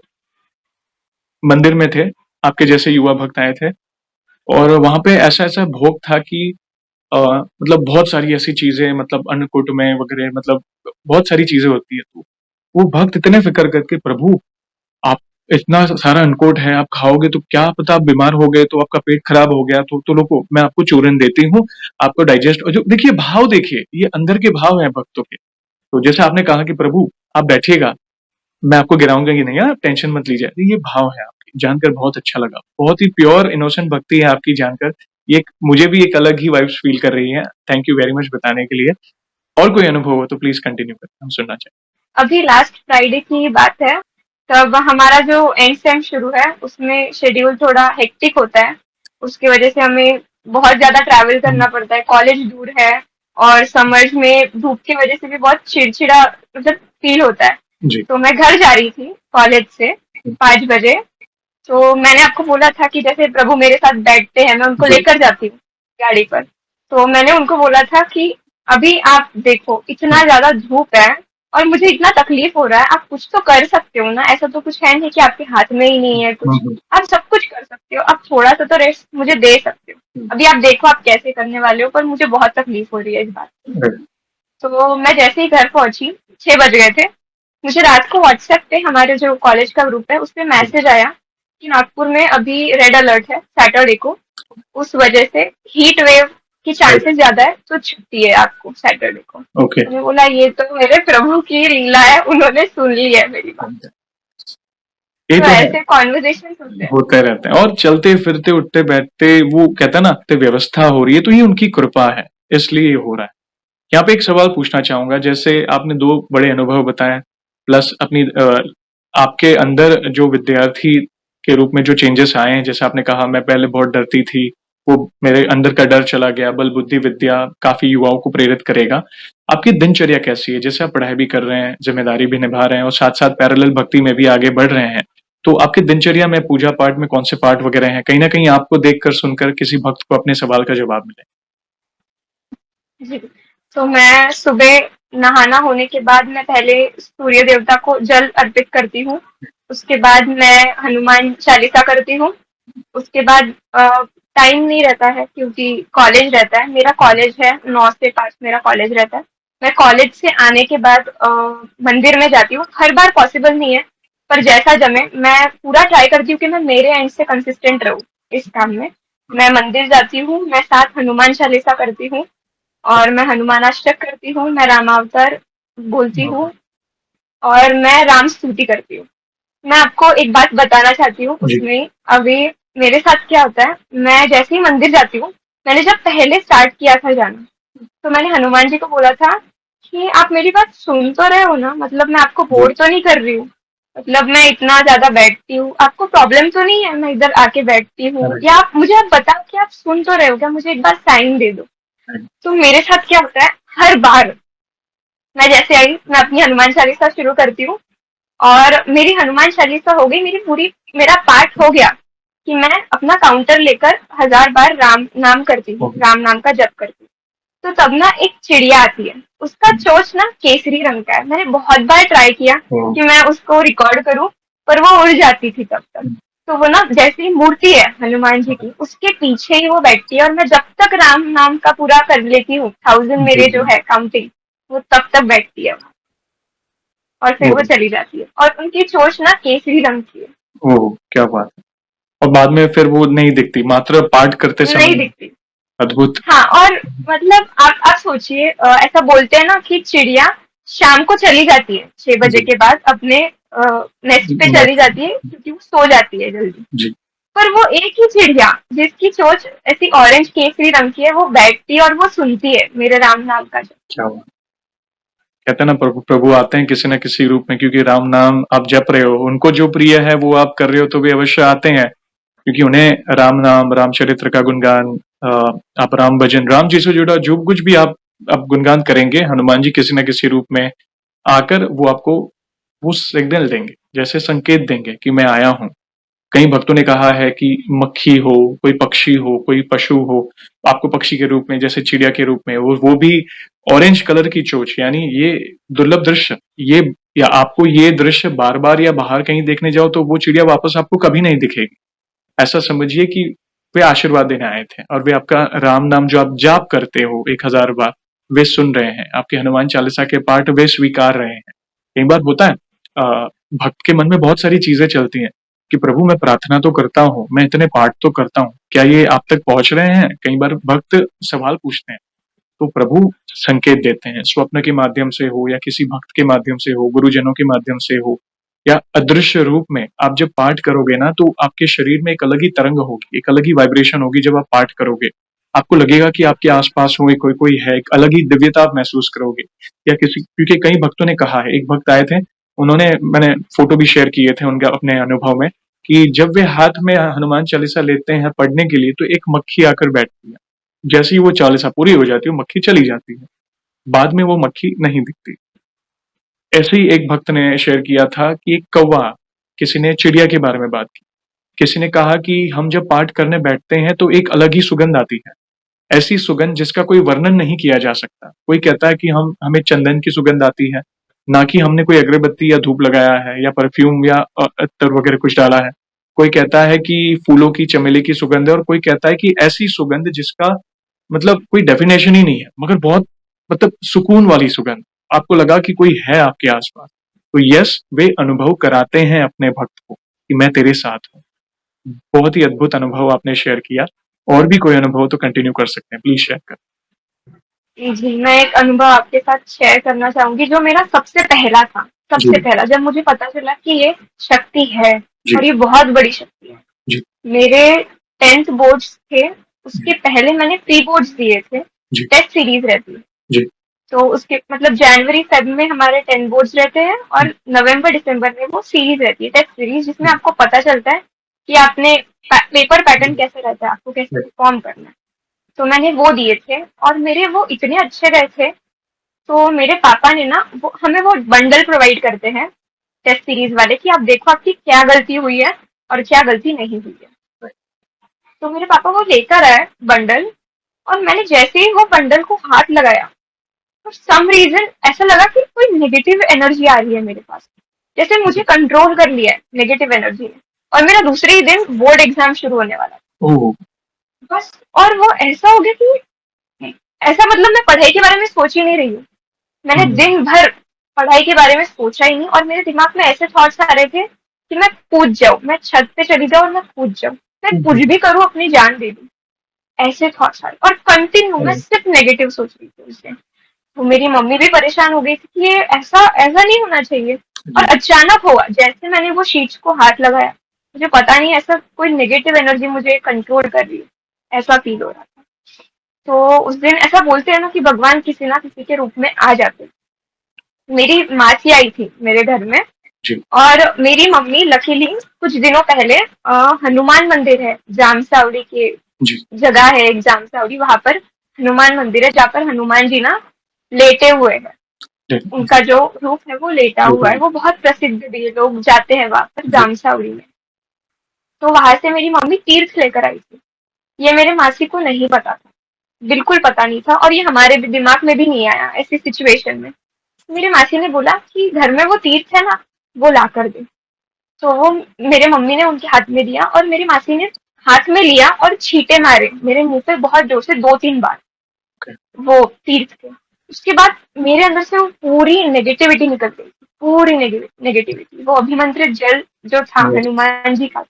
मंदिर में थे, आपके जैसे युवा भक्त आए थे, और वहाँ पे ऐसा-ऐसा भोग था कि मतलब बहुत सारी ऐसी चीज़ें, मतलब अन्नकूट में वगैरह, मतलब बहुत सारी चीज़ें होती है। तो वो भक्त इतने फ़िक्र करके, प्रभु आप इतना सारा अन्नकूट है, आप खाओगे तो क्या पता आप बीमार हो गए, तो आपका पेट खराब हो गया, तो रुको मैं आपको चूरन देती हूँ, आपको डाइजेस्ट जो देखिए भाव देखिए, ये अंदर के भाव हैं भक्तों के। तो जैसे आपने कहा कि प्रभु आप बैठिएगा, मैं आपको गिराऊँगा ही नहीं, आप टेंशन मत लीजिए। तो ये भाव है आपके, जानकर बहुत अच्छा लगा। बहुत ही प्योर इनोसेंट भक्ति है आपकी जानकर। ये एक मुझे भी एक अलग ही वाइब्स फ़ील कर रही है। थैंक यू वेरी मच बताने के लिए। और कोई अनुभव हो तो प्लीज़ कंटिन्यू करें, हम सुनना चाहेंगे। अभी लास्ट फ्राइडे की बात है, तब हमारा जो एंड सेम शुरू है उसमें शेड्यूल थोड़ा हेक्टिक होता है। उसकी वजह से हमें बहुत ज्यादा ट्रैवल हुँ, करना पड़ता है, कॉलेज दूर है, और समर्स में धूप की वजह से भी बहुत चिड़चिड़ा मतलब फील होता है। जी। तो मैं घर जा रही थी कॉलेज से हुँ, 5 बजे। तो मैंने आपको बोला था कि जैसे प्रभु मेरे साथ बैठते हैं, मैं उनको जी। लेकर जाती हूँ गाड़ी पर। तो मैंने उनको बोला था कि अभी आप देखो हुँ, इतना ज्यादा धूप है और मुझे इतना तकलीफ हो रहा है, आप कुछ तो कर सकते हो ना, ऐसा तो कुछ है नहीं कि आपके हाथ में ही नहीं है हुँ, कुछ। हुँ, आप सब कुछ कर सकते हो, आप थोड़ा सा तो रेस्ट मुझे दे सकते हो। हुँ, अभी आप देखो आप कैसे करने वाले हो, पर मुझे बहुत तकलीफ हो रही है इस बात की। राइट, तो मैं जैसे ही घर पहुंची, 6 बज गए थे, मुझे रात को व्हाट्सएप पे हमारे जो कॉलेज का ग्रुप है उस पे हुँ, मैसेज आया कि नागपुर में अभी रेड अलर्ट है सैटरडे को, उस वजह से हीट वेव की राइट, चांसेस ज्यादा है, तो छुट्टी है आपको सैटरडे को। ओके। तो मैं बोला ये तो मेरे प्रभु की लीला है, उन्होंने सुन ली है मेरी बात। ये तो तो है, ऐसे कॉन्वर्जेशन होते हैं। होते रहते हैं, और चलते-फिरते, उठते-बैठते वो कहते हैं ना, तो व्यवस्था हो रही है, तो ये उनकी कृपा है, इसलिए ये हो रहा है। यहाँ पे एक सवाल पूछना चाहूँगा, जैसे आपने 2 बड़े अनुभव बताए, प्लस अपनी आपके अंदर जो विद्यार्थी के रूप में जो चेंजेस आए हैं, जैसे आपने कहा मैं पहले बहुत डरती थी, वो मेरे अंदर का डर चला गया, बल, बुद्धि, विद्या काफ़ी युवाओं को प्रेरित करेगा। आपकी दिनचर्या कैसी है? जैसे आप पढ़ाई भी कर रहे हैं, ज़िम्मेदारी भी निभा रहे हैं और साथ-साथ पैरेलल भक्ति में भी आगे बढ़ रहे हैं। तो आपकी दिनचर्या में पूजा-पाठ में कौन से पाठ वगैरह हैं? कहीं न कहीं आपको देखकर, सुनकर किसी भक्त को अपने सवाल का जवाब मिले। जी। तो मैं सुबह नहाना होने के बाद मैं पहले सूर्य देवता को जल अर्पित करती हूँ। उसके बाद मैं हनुमान चालीसा करती हूँ। उसके बाद टाइम नहीं रहता है क्योंकि कॉलेज रहता है, मेरा कॉलेज है, 9 से 5 मेरा कॉलेज रहता है। मैं कॉलेज से आने के बाद मंदिर में जाती हूँ, हर बार पॉसिबल नहीं है, पर जैसा जमे मैं पूरा ट्राई करती हूँ कि मैं मेरे एंड से कंसिस्टेंट रहूँ इस काम में। मैं मंदिर जाती हूँ, मैं साथ हनुमान चालीसा करती हूँ, और मैं हनुमानाष्टक करती हूँ, मैं रामावतार बोलती हूँ, और मैं राम स्तुति करती हूँ। मैं आपको एक बात बताना चाहती हूँ जी, उसमें। अभी मेरे साथ क्या होता है, मैं जैसे ही मंदिर जाती हूँ, मैंने जब पहले स्टार्ट किया था जाना, तो मैंने हनुमान जी को बोला था कि आप मेरी बात सुन तो रहे हो ना, मतलब मैं आपको जी, बोर तो नहीं कर रही हूँ, मतलब मैं इतना ज्यादा बैठती हूँ, आपको प्रॉब्लम तो नहीं है मैं इधर आके बैठती हूँ, करेक्ट, या आप मुझे आप बताओ कि आप सुन तो रहे हो क्या, मुझे एक बार साइन दे दो। राइट, तो मेरे साथ क्या होता है, हर बार मैं जैसे आई मैं अपनी हनुमान चालीसा शुरू करती हूँ, और मेरी हनुमान चालीसा हो गई, मेरी पूरी, मेरा पाठ हो गया कि मैं अपना काउंटर लेकर 1000 बार राम नाम करती हूँ, ओके, राम नाम का जप करती हूँ। तो तब ना एक चिड़िया आती है, उसका हुँ, चोंच ना केसरी रंग का है, मैंने बहुत बार ट्राई किया ओह! कि मैं उसको रिकॉर्ड करूं, पर वो उड़ जाती थी तब तक। हुँ, तो वो ना जैसे ही मूर्ति है हनुमान जी ओके, की, उसके पीछे ही वो बैठती है, और मैं जब तक राम नाम का पूरा कर लेती हूँ, 1000 जी, मेरे जो जी, है काउंटिंग, वो तब तक बैठती है। और फिर ओह! वो चली जाती है और उनकी चोंच ना केसरी रंग की है। ओह! क्या बात है। और बाद में फिर वो नहीं दिखती, मात्र पाठ करते नहीं समय। दिखती। अद्भुत। हाँ, और मतलब आप सोचिए, ऐसा बोलते हैं ना कि चिड़िया शाम को चली जाती है 6 बजे जी। के बाद अपने नेस्ट पे चली नेक्स्ट। जाती है क्योंकि वो सो जाती है जल्दी। जी। पर वो एक ही चिड़िया जिसकी चोंच ऐसी ऑरेंज केसरी रंग की है, वो बैठती है और वो सुनती है मेरे राम नाम का जप। क्या बात। कहते हैं ना, प्रभु प्रभु आते हैं किसी न किसी रूप में, क्योंकि राम नाम आप जप रहे हो, उनको जो प्रिय है वो आप कर रहे हो, तो वे अवश्य आते हैं, क्योंकि उन्हें राम नाम, रामचरित्र का गुणगान, अ, आप राम भजन, राम जी से जुड़ा जो कुछ भी आप गुणगान करेंगे, हनुमान जी किसी न किसी रूप में आकर वो आपको वो सिग्नल देंगे, जैसे संकेत देंगे कि मैं आया हूँ। कई भक्तों ने कहा है कि मक्खी हो, कोई पक्षी हो, कोई पशु हो, आपको पक्षी के रूप में, जैसे चिड़िया के रूप में, वो भी ऑरेंज कलर की चोंच, यानी ये दुर्लभ दृश्य, ये या आपको ये दृश्य बार बार या बाहर कहीं देखने जाओ तो वो चिड़िया वापस आपको कभी नहीं दिखेगी। ऐसा समझिए कि वे आशीर्वाद देने आए थे, और वे आपका राम नाम जो आप जाप करते हो 1000 बार, वे सुन रहे हैं, आपके हनुमान चालीसा के पाठ वे स्वीकार रहे हैं। कई बार होता है, भक्त के मन में बहुत सारी चीजें चलती हैं कि प्रभु मैं प्रार्थना तो करता हूँ, मैं इतने पाठ तो करता हूँ, क्या ये आप तक पहुंच रहे हैं? कई बार भक्त सवाल पूछते हैं, तो प्रभु संकेत देते हैं, स्वप्न के माध्यम से हो या किसी भक्त के माध्यम से हो, गुरुजनों के माध्यम से हो, या अदृश्य रूप में। आप जब पाठ करोगे ना, तो आपके शरीर में एक अलग ही तरंग होगी, एक अलग ही वाइब्रेशन होगी जब आप पाठ करोगे। आपको लगेगा कि आपके आस-पास कोई कोई कोई है, एक अलग ही दिव्यता आप महसूस करोगे। या किसी, क्योंकि कई भक्तों ने कहा है, एक भक्त आए थे, उन्होंने, मैंने फ़ोटो भी शेयर किए थे उनके अपने अनुभव में, कि जब वे हाथ में हनुमान चालीसा लेते हैं पढ़ने के लिए, तो एक मक्खी आकर बैठती है। जैसे ही वो चालीसा पूरी हो जाती है, वो मक्खी चली जाती है। बाद में वो मक्खी नहीं दिखती। ऐसे ही एक भक्त ने शेयर किया था कि एक कौवा, किसी ने चिड़िया के बारे में बात की। किसी ने कहा कि हम जब पाठ करने बैठते हैं तो एक अलग ही सुगंध आती है। ऐसी सुगंध जिसका कोई वर्णन नहीं किया जा सकता। कोई कहता है कि हम हमें चंदन की सुगंध आती है, ना कि हमने कोई अगरबत्ती या धूप लगाया है या परफ्यूम या अत्तर वगैरह कुछ डाला है। कोई कहता है कि फूलों की, चमेली की सुगंध है, और कोई कहता है कि ऐसी सुगंध जिसका मतलब कोई डेफिनेशन ही नहीं है, मगर बहुत मतलब सुकून वाली सुगंध। आपको लगा कि कोई है आपके आस-पास। तो यस, वे अनुभव कराते हैं अपने भक्त को कि मैं तेरे साथ हूँ। बहुत ही अद्भुत अनुभव आपने शेयर किया। और भी कोई अनुभव तो कंटिन्यू कर सकते हैं, प्लीज़ शेयर करें। जी, मैं एक अनुभव आपके साथ शेयर करना चाहूंगी जो मेरा सबसे पहला था। जी, सबसे पहला जब मुझे पता चला कि ये शक्ति है जी, और ये बहुत बड़ी शक्ति है। जी, मेरे 10th बोर्ड्स थे, जी, उसके पहले मैंने प्री बोर्ड्स दिए थे। जी, टेस्ट सीरीज रहती है, जी, तो उसके मतलब जनवरी फेब में हमारे 10 बोर्ड्स रहते हैं और नवंबर दिसंबर में वो सीरीज रहती है, टेस्ट सीरीज, जिसमें आपको पता चलता है कि आपने पेपर पैटर्न कैसे रहता है, आपको कैसे परफॉर्म करना है। तो मैंने वो दिए थे और मेरे वो इतने अच्छे गए थे। तो मेरे पापा ने ना वो हमें वो बंडल प्रोवाइड करते हैं टेस्ट सीरीज वाले, कि आप देखो आपकी क्या गलती हुई है और क्या गलती नहीं हुई है। तो मेरे पापा वो लेकर आए बंडल, और मैंने जैसे ही वो बंडल को हाथ लगाया, फॉर सम रीजन ऐसा लगा कि कोई नेगेटिव एनर्जी आ रही है मेरे पास, जैसे मुझे कंट्रोल कर लिया है नेगेटिव एनर्जी ने। और मेरा दूसरे ही दिन बोर्ड एग्जाम शुरू होने वाला ओह! था बस। और वो ऐसा हो गया कि ऐसा मतलब मैं पढ़ाई के बारे में सोच ही नहीं रही हूँ। मैंने हुँ, दिन भर पढ़ाई के बारे में सोचा ही नहीं, और मेरे दिमाग में ऐसे थॉट्स आ रहे थे कि मैं कूद जाऊं, मैं छत पे चली जाऊं और मैं कूद जाऊं, मैं हुँ, कुछ हुँ, भी करूं, अपनी जान दे दूं। ऐसे थॉट्स आए और कंटिन्यू मैं अरे! सिर्फ नेगेटिव सोच रही थी उस दिन। तो मेरी मम्मी भी परेशान हो गई थी कि ये ऐसा ऐसा नहीं होना चाहिए। और जी, अचानक हुआ, जैसे मैंने वो शीट्स को हाथ लगाया, मुझे पता नहीं ऐसा कोई नेगेटिव एनर्जी मुझे कंट्रोल कर रही है, ऐसा फील हो रहा था। तो उस दिन ऐसा बोलते हैं ना कि भगवान किसी ना किसी के रूप में आ जाते हैं। मेरी मासी आई थी मेरे घर में, जी, और मेरी मम्मी लकीली कुछ दिनों पहले हनुमान मंदिर है जामसावड़ी के, जी, जगह है एक जामसावड़ी, वहां पर हनुमान मंदिर है जहाँ पर हनुमान जी ना लेटे हुए हैं। जी, उनका जो रूप है वो लेटा हुआ है, बिल्कुल, वो बहुत प्रसिद्ध भी है, लोग जाते हैं वहां पर जी, जामसावड़ी में। तो वहां से मेरी मम्मी तीर्थ लेकर आई थी। ये मेरे मासी को नहीं पता था, बिल्कुल पता नहीं था, और ये हमारे भी दिमाग में भी नहीं आया ऐसी सिचुएशन में। मेरे मासी ने बोला कि घर में वो तीर्थ है ना, वो ला कर दे। तो वो मेरे मम्मी ने उनके हाथ में दिया और मेरी मासी ने हाथ में लिया और छींटे मारे मेरे मुंह पे बहुत जोर से 2-3 बार, ओके, वो तीर्थ के। उसके बाद मेरे अंदर से वो पूरी नेगेटिविटी निकल गई, पूरी नेगेटिविटी। वो अभिमंत्रित जल जो था राइट। हनुमान जी का,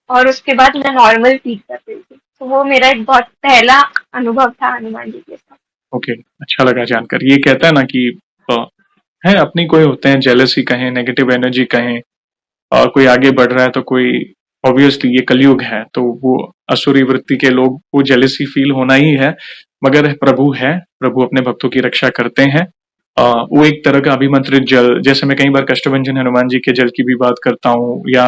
और उसके बाद मैं नॉर्मल फील कर रही थी। तो वो मेरा एक बहुत पहला अनुभव था हनुमान जी के साथ। ओके, अच्छा लगा जानकर। ये कहता है ना कि अ, है अपनी कोई होते हैं जेलसी कहें, नेगेटिव एनर्जी कहें, कोई आगे बढ़ रहा है तो कोई, ऑब्वियसली ये कलयुग है तो वो असुरी वृत्ति के लोग वो जेलसी फील होना ही है। मगर प्रभु है, प्रभु अपने भक्तों की रक्षा करते हैं। वो एक तरह का अभिमंत्रित जल, जैसे मैं कई बार कष्टभंजन हनुमान जी के जल की भी बात करता हूँ, या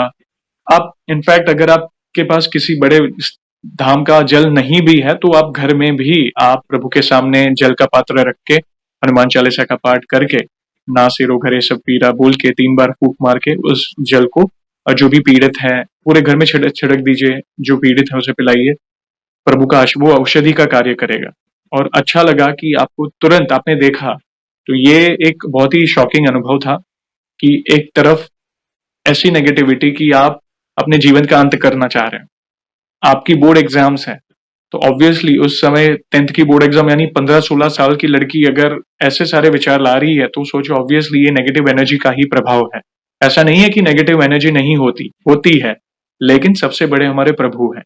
आप इनफैक्ट अगर आपके पास किसी बड़े धाम का जल नहीं भी है तो आप घर में भी आप प्रभु के सामने जल का पात्र रख के हनुमान चालीसा का पाठ करके, ना सिरो घरे सब पीरा बोल के 3 बार फूंक मार के उस जल को, और जो भी पीड़ित है पूरे घर में छिड़क छिड़क दीजिए, जो पीड़ित है उसे पिलाइए। प्रभु का वो औषधि का कार्य करेगा। और अच्छा लगा कि आपको तुरंत आपने देखा, तो ये एक बहुत ही शॉकिंग अनुभव था कि एक तरफ ऐसी नेगेटिविटी कि आप अपने जीवन का अंत करना चाह रहे हैं, आपकी बोर्ड एग्जाम्स है, तो ऑब्वियसली उस समय 10th की बोर्ड एग्जाम यानी 15-16 साल की लड़की अगर ऐसे सारे विचार ला रही है तो सोचो ऑब्वियसली ये नेगेटिव एनर्जी का ही प्रभाव है। ऐसा नहीं है कि नेगेटिव एनर्जी नहीं होती, होती है, लेकिन सबसे बड़े हमारे प्रभु हैं।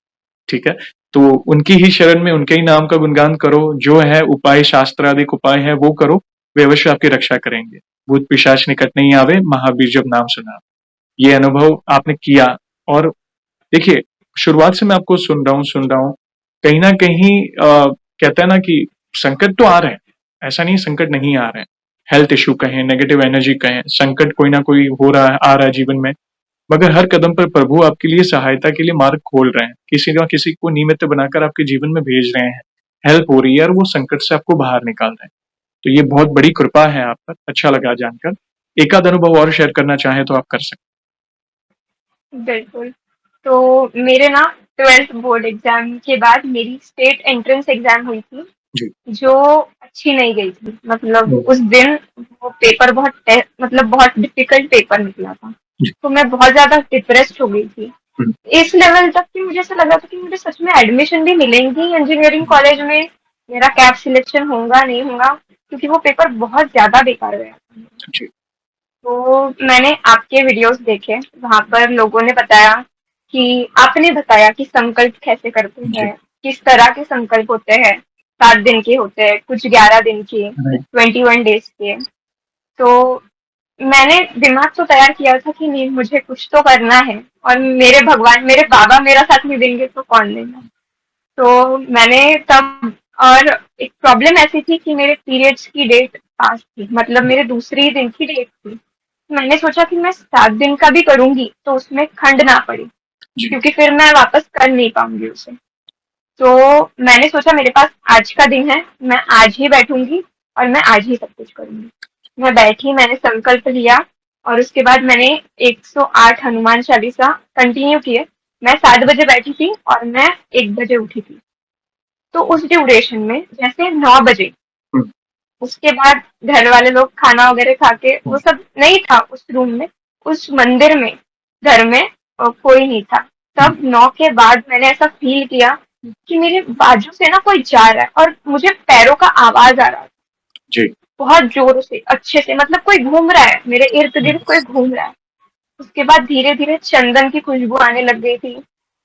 ठीक है, तो उनकी ही शरण में उनके ही नाम का गुणगान करो, जो है उपाय शास्त्रादिक उपाय है वो करो, वे अवश्य आपकी रक्षा करेंगे। भूत पिशाच निकट नहीं आवे, महावीर जब नाम सुना। ये अनुभव आपने किया। और देखिए, शुरुआत से मैं आपको सुन रहा हूँ, कहीं न कहीं कहते हैं ना कि संकट तो आ रहे हैं, ऐसा नहीं है संकट नहीं आ रहे हैं। हेल्थ इश्यू कहें, नेगेटिव एनर्जी कहें, संकट कोई ना कोई हो रहा है, आ रहा है जीवन में, मगर हर कदम पर प्रभु आपके लिए सहायता के लिए मार्ग खोल रहे हैं। किसी न किसी को निमित्त बनाकर आपके जीवन में भेज रहे हैं, हेल्प हो रही है और वो संकट से आपको बाहर निकाल रहे हैं। तो ये बहुत बड़ी कृपा है आप पर, अच्छा लगा जानकर। एक आध अनुभव और शेयर करना चाहें तो आप कर सकते बिल्कुल। तो मेरे ना 12th बोर्ड एग्जाम के बाद मेरी स्टेट एंट्रेंस एग्जाम हुई थी, हैं। जी। जो अच्छी नहीं गई थी। मतलब हुँ, उस दिन वो पेपर मतलब बहुत डिफिकल्ट पेपर निकला था। जी। तो मैं बहुत ज्यादा डिप्रेस्ड हो गई थी, हुँ, इस लेवल तक कि मुझे ऐसा लगा था कि मुझे सच में एडमिशन भी मिलेंगी इंजीनियरिंग कॉलेज में, मेरा कैब सिलेक्शन होगा नहीं होगा, क्योंकि वो पेपर बहुत ज्यादा बेकार गया था। जी, तो मैंने आपके वीडियोस देखे, वहां पर लोगों ने बताया कि आपने बताया कि संकल्प कैसे करते जी। हैं, किस तरह के संकल्प होते हैं। 7 दिन के होते हैं, कुछ 11 दिन के, राइट। 21 डेज के। तो मैंने दिमाग तो तैयार किया था कि नहीं, मुझे कुछ तो करना है, और मेरे भगवान, मेरे बाबा मेरा साथ नहीं देंगे तो कौन देगा। तो मैंने तब, और एक प्रॉब्लम ऐसी थी कि मेरे पीरियड्स की डेट पास थी, मतलब मेरे दूसरी दिन की डेट थी। मैंने सोचा कि मैं 7 दिन का भी करूंगी तो उसमें खंड ना पड़े, जी, क्योंकि फिर मैं वापस कर नहीं पाऊंगी उसे। तो मैंने सोचा मेरे पास आज का दिन है, मैं आज ही बैठूंगी और मैं आज ही सब कुछ करूंगी। मैं बैठी, मैंने संकल्प लिया, और उसके बाद मैंने 108 हनुमान चालीसा कंटिन्यू किए। मैं 7 बजे बैठी थी और मैं 1 बजे उठी थी। तो उस ड्यूरेशन में जैसे 9 बजे, हुँ, उसके बाद घर वाले लोग खाना वगैरह खा के, हुँ, वो सब नहीं था उस रूम में, उस मंदिर में, घर में कोई नहीं था। हुँ, तब 9 के बाद मैंने ऐसा फील किया कि मेरे बाजू से ना कोई जा रहा है, और मुझे पैरों का आवाज आ रहा था जी, बहुत जोर से, अच्छे से, मतलब कोई घूम रहा है मेरे इर्द हुँ, गिर्द, कोई घूम रहा है। उसके बाद धीरे धीरे चंदन की खुशबू आने लग गई थी,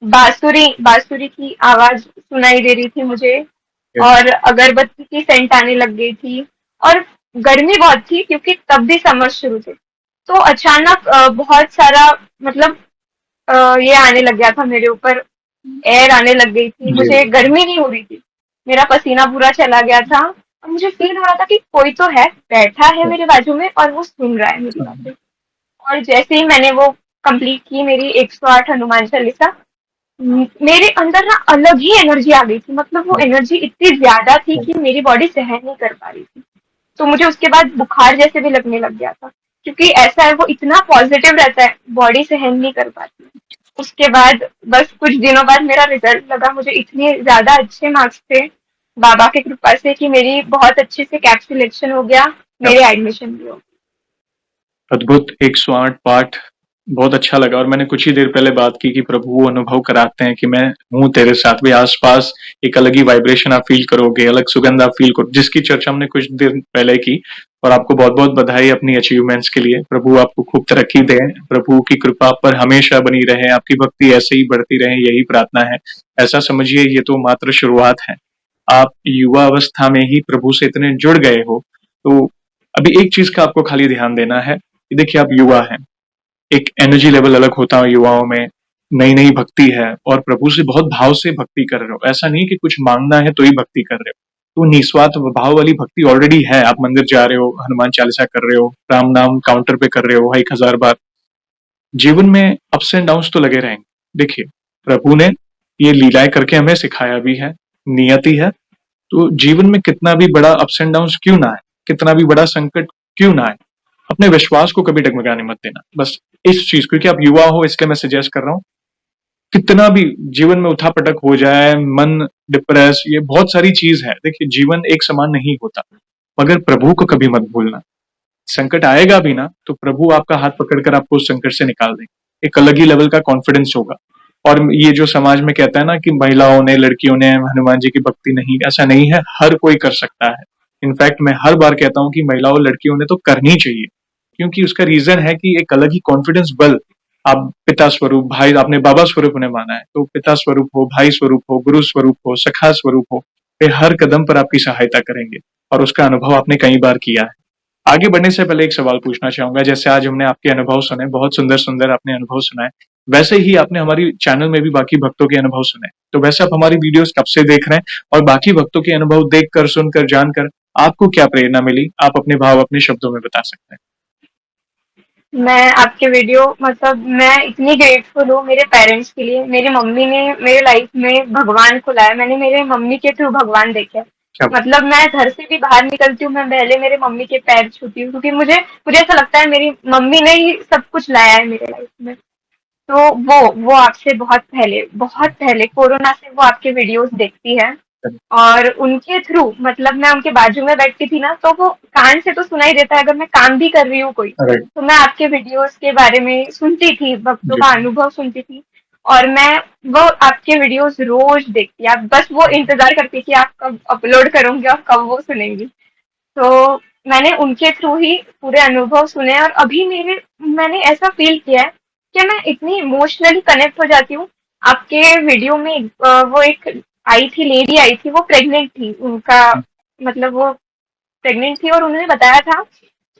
बांसुरी बांसुरी की आवाज सुनाई दे रही थी मुझे, यस, और अगरबत्ती की सेंट आने लग गई थी। और गर्मी बहुत थी क्योंकि तब भी समर शुरू थे। तो अचानक बहुत सारा, मतलब ये आने लग गया था मेरे ऊपर, एयर आने लग गई थी, जी, मुझे गर्मी नहीं हो रही थी, मेरा पसीना पूरा चला गया था, और मुझे फील हो रहा था कि कोई तो है, बैठा है मेरे बाजू में और वो सुन रहा है मेरी बातें। और जैसे ही मैंने वो कंप्लीट की, मेरी 108 हनुमान चालीसा, मेरे अंदर ना अलग ही एनर्जी आ गई थी। मतलब वो एनर्जी इतनी ज्यादा थी कि मेरी बॉडी सहन नहीं कर पा रही थी। तो मुझे उसके बाद बुखार जैसे भी लगने लग गया था, क्योंकि ऐसा है, वो इतना पॉजिटिव रहता है, बॉडी सहन नहीं कर पाती। उसके बाद बस कुछ दिनों बाद मेरा रिजल्ट लगा, मुझे इतने ज्यादा अच्छे मार्क्स थे बाबा की कृपा से कि मेरी बहुत अच्छे से कैब सिलेक्शन हो गया, क्या मेरे एडमिशन भी हो अद्भुत 108 पाठ, बहुत अच्छा लगा। और मैंने कुछ ही देर पहले बात की कि प्रभु वो अनुभव कराते हैं कि मैं हूँ तेरे साथ, भी आस-पास एक अलग ही वाइब्रेशन आप फ़ील करोगे, अलग सुगंध आप फ़ील करो, जिसकी चर्चा हमने कुछ देर पहले की। और आपको बहुत-बहुत बधाई अपनी अचीवमेंट्स के लिए। प्रभु आपको खूब तरक्की दें, प्रभु की कृपा आप पर हमेशा बनी रहे, आपकी भक्ति ऐसे ही बढ़ती रहे, यही प्रार्थना है। ऐसा समझिए ये तो मात्र शुरुआत है। आप युवा अवस्था में ही प्रभु से इतने जुड़ गए हो, तो अभी एक चीज़ का आपको खाली ध्यान देना है कि देखिए आप युवा हैं, एक एनर्जी लेवल अलग होता है युवाओं में, नई-नई भक्ति है और प्रभु से बहुत भाव से भक्ति कर रहे हो। ऐसा नहीं कि कुछ माँगना है तो ही भक्ति कर रहे हो। तो निस्वार्थ भाव वाली भक्ति ऑलरेडी है। आप मंदिर जा रहे हो, हनुमान चालीसा कर रहे हो, राम नाम काउंटर पे कर रहे हो 1000 बार। जीवन में अप्स एंड डाउन्स तो लगे रहेंगे। देखिए, प्रभु ने ये लीलाएँ करके हमें सिखाया भी है, नियति है, तो जीवन में कितना भी बड़ा अप्स एंड डाउन्स क्यों ना आए, कितना भी बड़ा संकट क्यों ना आए, अपने विश्वास को कभी डगमगाने मत देना। बस इस चीज़ क्योंकि आप युवा हो इसलिए मैं सजेस्ट कर रहा हूँ, कितना भी जीवन में उठा-पटक हो जाए, मन डिप्रेस ये बहुत सारी चीज़ है। देखिए जीवन एक समान नहीं होता, मगर प्रभु को कभी मत भूलना। संकट आएगा भी ना, तो प्रभु आपका हाथ पकड़कर आपको उस संकट से निकाल देंगे। एक अलग ही लेवल का कॉन्फिडेंस होगा। और ये जो समाज में कहता है ना कि महिलाओं ने, लड़कियों ने हनुमान जी की भक्ति नहीं, ऐसा नहीं है, हर कोई कर सकता है। इनफैक्ट मैं हर बार कहता हूँ कि महिलाओं, लड़कियों ने तो करनी चाहिए, क्योंकि उसका रीज़न है कि एक अलग ही कॉन्फिडेंस बल आप पिता स्वरूप, भाई आपने बाबा स्वरूप उन्हें माना है, तो पिता स्वरूप हो, भाई स्वरूप हो, गुरु स्वरूप हो, सखा स्वरूप हो, वे हर कदम पर आपकी सहायता करेंगे और उसका अनुभव आपने कई बार किया है। आगे बढ़ने से पहले एक सवाल पूछना चाहूंगा। जैसे आज हमने आपके अनुभव सुने, बहुत सुंदर-सुंदर आपने अनुभव सुनाए। वैसे ही आपने हमारी चैनल में भी बाकी भक्तों के अनुभव सुने। तो वैसे आप हमारी वीडियोस कब से देख रहे हैं और बाकी भक्तों के अनुभव देखकर, सुनकर, जानकर आपको क्या प्रेरणा मिली? आप अपने भाव अपने शब्दों में बता सकते हैं। मैं आपके वीडियो मतलब मैं इतनी ग्रेटफुल हूँ मेरे पेरेंट्स के लिए। मेरी मम्मी ने मेरे लाइफ में भगवान को लाया। मैंने मेरे मम्मी के थ्रू भगवान देखे। क्या मतलब मैं घर से भी बाहर निकलती हूँ, मैं पहले मेरे मम्मी के पैर छूती हूँ, क्योंकि मुझे मुझे ऐसा लगता है मेरी मम्मी ने ही सब कुछ लाया है मेरे लाइफ में। तो वो आपसे बहुत पहले कोरोना से वो आपके वीडियोस देखती है। और उनके थ्रू मतलब मैं उनके बाजू में बैठती थी ना, तो वो कान से तो सुनाई देता है अगर मैं काम भी कर रही हूँ कोई। राइट। तो मैं आपके वीडियोस के बारे में सुनती थी, भक्तों जी, का अनुभव सुनती थी। और मैं वो आपके वीडियोस रोज देखती, आप बस वो इंतजार करती कि आप कब अपलोड करोगे और कब वो सुनेंगी। तो मैंने उनके थ्रू ही पूरे अनुभव सुने, और अभी मैंने ऐसा फील किया है कि मैं इतनी इमोशनली कनेक्ट हो जाती हूँ। आपके वीडियो में वो एक आई थी, लेडी आई थी, वो प्रेग्नेंट थी। उनका मतलब वो प्रेग्नेंट थी और उन्होंने बताया था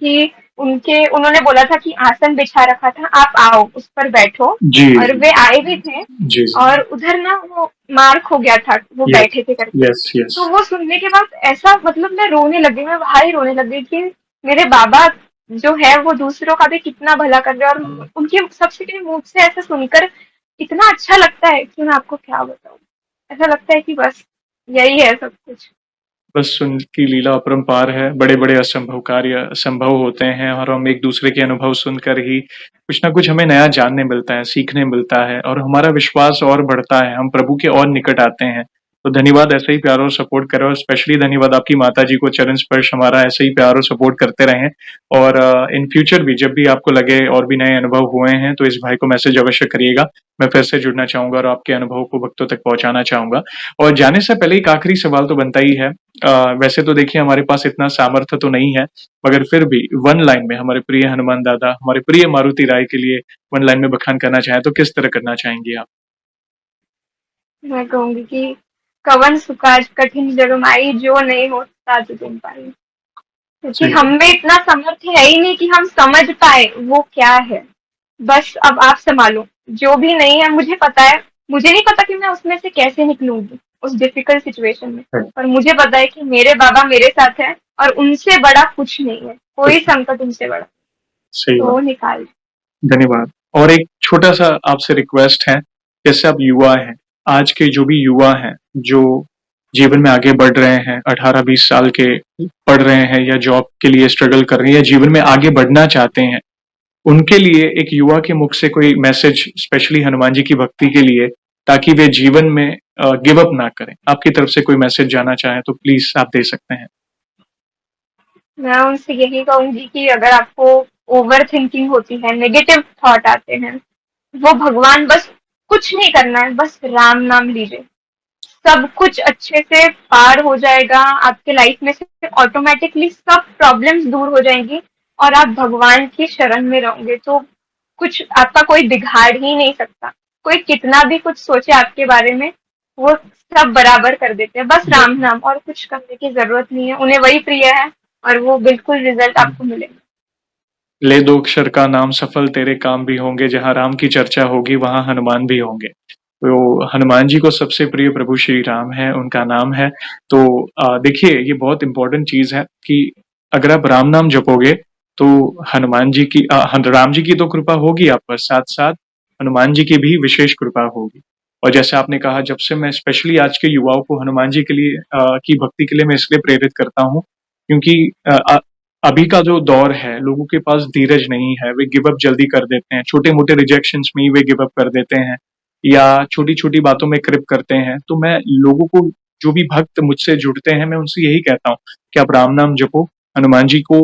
कि उनके उन्होंने बोला था कि आसन बिछा रखा था, आप आओ उस पर बैठो। जी, और वे आए भी थे। जी, और उधर ना वो मार्क हो गया था, वो यस, बैठे थे करके। Yes, yes. तो वो सुनने के बाद ऐसा मतलब मैं रोने लगी, मैं बाहर ही रोने लगी कि मेरे बाबा जो है वो दूसरों का भी कितना भला कर रहे हैं। और उनके सबसे के मुंह से ऐसा सुनकर इतना अच्छा लगता है कि मैं आपको क्या बताऊं। ऐसा लगता है कि बस यही है सब कुछ। बस उनकी लीला अपरंपार है, बड़े-बड़े असंभव कार्य संभव होते हैं और हम एक-दूसरे के अनुभव सुनकर ही कुछ न कुछ हमें नया जानने मिलता है, सीखने मिलता है और हमारा विश्वास और बढ़ता है, हम प्रभु के और निकट आते हैं। तो धन्यवाद ऐसे ही प्यार और सपोर्ट करें और स्पेशली धन्यवाद आपकी माताजी को चरण स्पर्श हमारा ऐसे ही प्यार और सपोर्ट करते रहें। और इन फ्यूचर भी जब भी आपको लगे और भी नए अनुभव हुए हैं, तो इस भाई को मैसेज अवश्य करिएगा। मैं फिर से जुड़ना चाहूँगा और आपके अनुभव को भक्तों तक पहुँचाना चाहूँगा। और जाने से पहले एक आखिरी सवाल तो बनता ही है। वैसे तो देखिए हमारे पास इतना सामर्थ्य तो नहीं है, मगर फिर भी वन लाइन में हमारे प्रिय हनुमान दादा, हमारे प्रिय मारुति राय के लिए वन लाइन में बखान करना चाहें तो किस तरह करना चाहेंगी आप? मैं कहूंगी कि कवन सुकाज कठिन जगमाई, जो नहीं हो ताज तुम पाई। क्योंकि सही हम बात। में इतना सामर्थ्य है ही नहीं कि हम समझ पाए वो क्या है। बस अब आप संभालो। जो भी नहीं है मुझे पता है, मुझे नहीं पता कि मैं उसमें से कैसे निकलूंगी उस डिफिकल्ट सिचुएशन में। है, पर मुझे पता है कि मेरे बाबा मेरे साथ है, और उनसे बड़ा कुछ नहीं है, कोई कुछ संकट उनसे बड़ा। सही तो बात। वो निकाल। धन्यवाद। और एक छोटा-सा आपसे रिक्वेस्ट है, जैसे आप युवा हैं, आज के जो भी युवा हैं, जो जीवन में आगे बढ़ रहे हैं, 18-20 साल के पढ़ रहे हैं या जॉब के लिए स्ट्रगल कर रहे हैं या जीवन में आगे बढ़ना चाहते हैं, उनके लिए एक युवा के मुख से कोई मैसेज स्पेशली हनुमान जी की भक्ति के लिए, ताकि वे जीवन में गिव अप ना करें। आपकी तरफ से कोई मैसेज जाना चाहें तो प्लीज़ आप दे सकते हैं। मैं उनसे यही कहूंगी कि अगर आपको ओवर थिंकिंग होती है, नेगेटिव थॉट आते हैं, वो भगवान बस कुछ नहीं करना है, बस राम नाम लीजिए। सब कुछ अच्छे से पार हो जाएगा, आपके लाइफ में से ऑटोमेटिकली सब प्रॉब्लम्स दूर हो जाएंगी और आप भगवान की शरण में रहोगे, तो कुछ आपका कोई बिगाड़ ही नहीं सकता। कोई कितना भी कुछ सोचे आपके बारे में, वो सब बराबर कर देते हैं। बस राम नाम, और कुछ करने की जरूरत नहीं है, उन्हें वही प्रिय है और वो बिल्कुल रिजल्ट आपको मिलेगा। ले दो अक्षर का नाम सफल तेरे काम भी होंगे, जहाँ राम की चर्चा होगी वहाँ हनुमान भी होंगे। तो हनुमान जी को सबसे प्रिय प्रभु श्री राम है, उनका नाम है। तो देखिए ये बहुत इंपॉर्टेंट चीज है कि अगर आप राम नाम जपोगे तो हनुमान जी की राम जी की तो कृपा होगी आप पर, साथ साथ हनुमान जी की भी विशेष कृपा होगी। और जैसे आपने कहा, जब से मैं स्पेशली आज के युवाओं को हनुमान जी के लिए की भक्ति के लिए मैं इसलिए प्रेरित करता हूँ क्योंकि अभी का जो दौर है, लोगों के पास धीरज नहीं है, वे गिव अप जल्दी कर देते हैं, छोटे मोटे रिजेक्शंस में ही वे गिव अप कर देते हैं या छोटी छोटी बातों में कृप करते हैं। तो मैं लोगों को, जो भी भक्त मुझसे जुड़ते हैं, मैं उनसे यही कहता हूँ कि आप राम नाम जपो, हनुमान जी को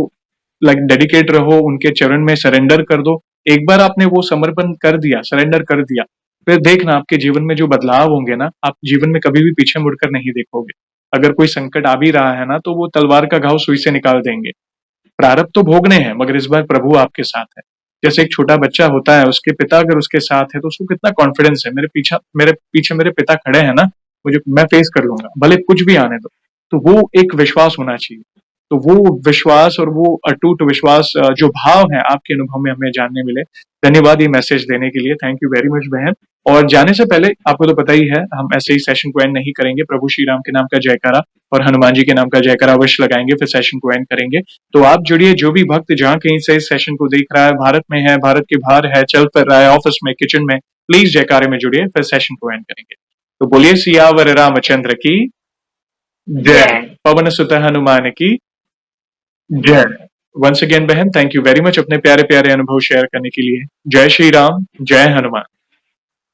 लाइक डेडिकेट रहो, उनके चरण में सरेंडर कर दो। एक बार आपने वो समर्पण कर दिया, सरेंडर कर दिया, फिर देखना आपके जीवन में जो बदलाव होंगे ना, आप जीवन में कभी भी पीछे मुड़कर नहीं देखोगे। अगर कोई संकट आ भी रहा है ना, तो वो तलवार का घाव सुई से निकाल देंगे। प्रारब्ध तो भोगने हैं, मगर इस बार प्रभु आपके साथ है। जैसे एक छोटा बच्चा होता है, उसके पिता अगर उसके साथ है तो उसको कितना कॉन्फिडेंस है, मेरे पीछे मेरे पिता खड़े हैं ना, मुझे मैं फेस कर लूंगा, भले कुछ भी आने दो। तो वो एक विश्वास होना चाहिए। तो वो विश्वास और वो अटूट विश्वास, जो भाव है आपके अनुभव में हमें जानने मिले। धन्यवाद ये मैसेज देने के लिए, थैंक यू वेरी मच बहन। और जाने से पहले आपको तो पता ही है, हम ऐसे ही सेशन को एंड नहीं करेंगे। प्रभु श्री राम के नाम का जयकारा और हनुमान जी के नाम का जयकारा अवश्य लगाएंगे, फिर सेशन को एंड करेंगे। तो आप जुड़िए, जो भी भक्त जहां कहीं से इस सेशन को देख रहा है, भारत में है, भारत के बाहर है, चल फिर रहा है, ऑफिस में, किचन में, प्लीज जयकारे में जुड़िए, फिर सेशन को एंड करेंगे। तो बोलिए सियावर रामचंद्र की जय, जय। पवन सुत हनुमान की जय। वंस अगेन बहन, थैंक यू वेरी मच अपने प्यारे प्यारे अनुभव शेयर करने के लिए। जय श्री राम, जय हनुमान।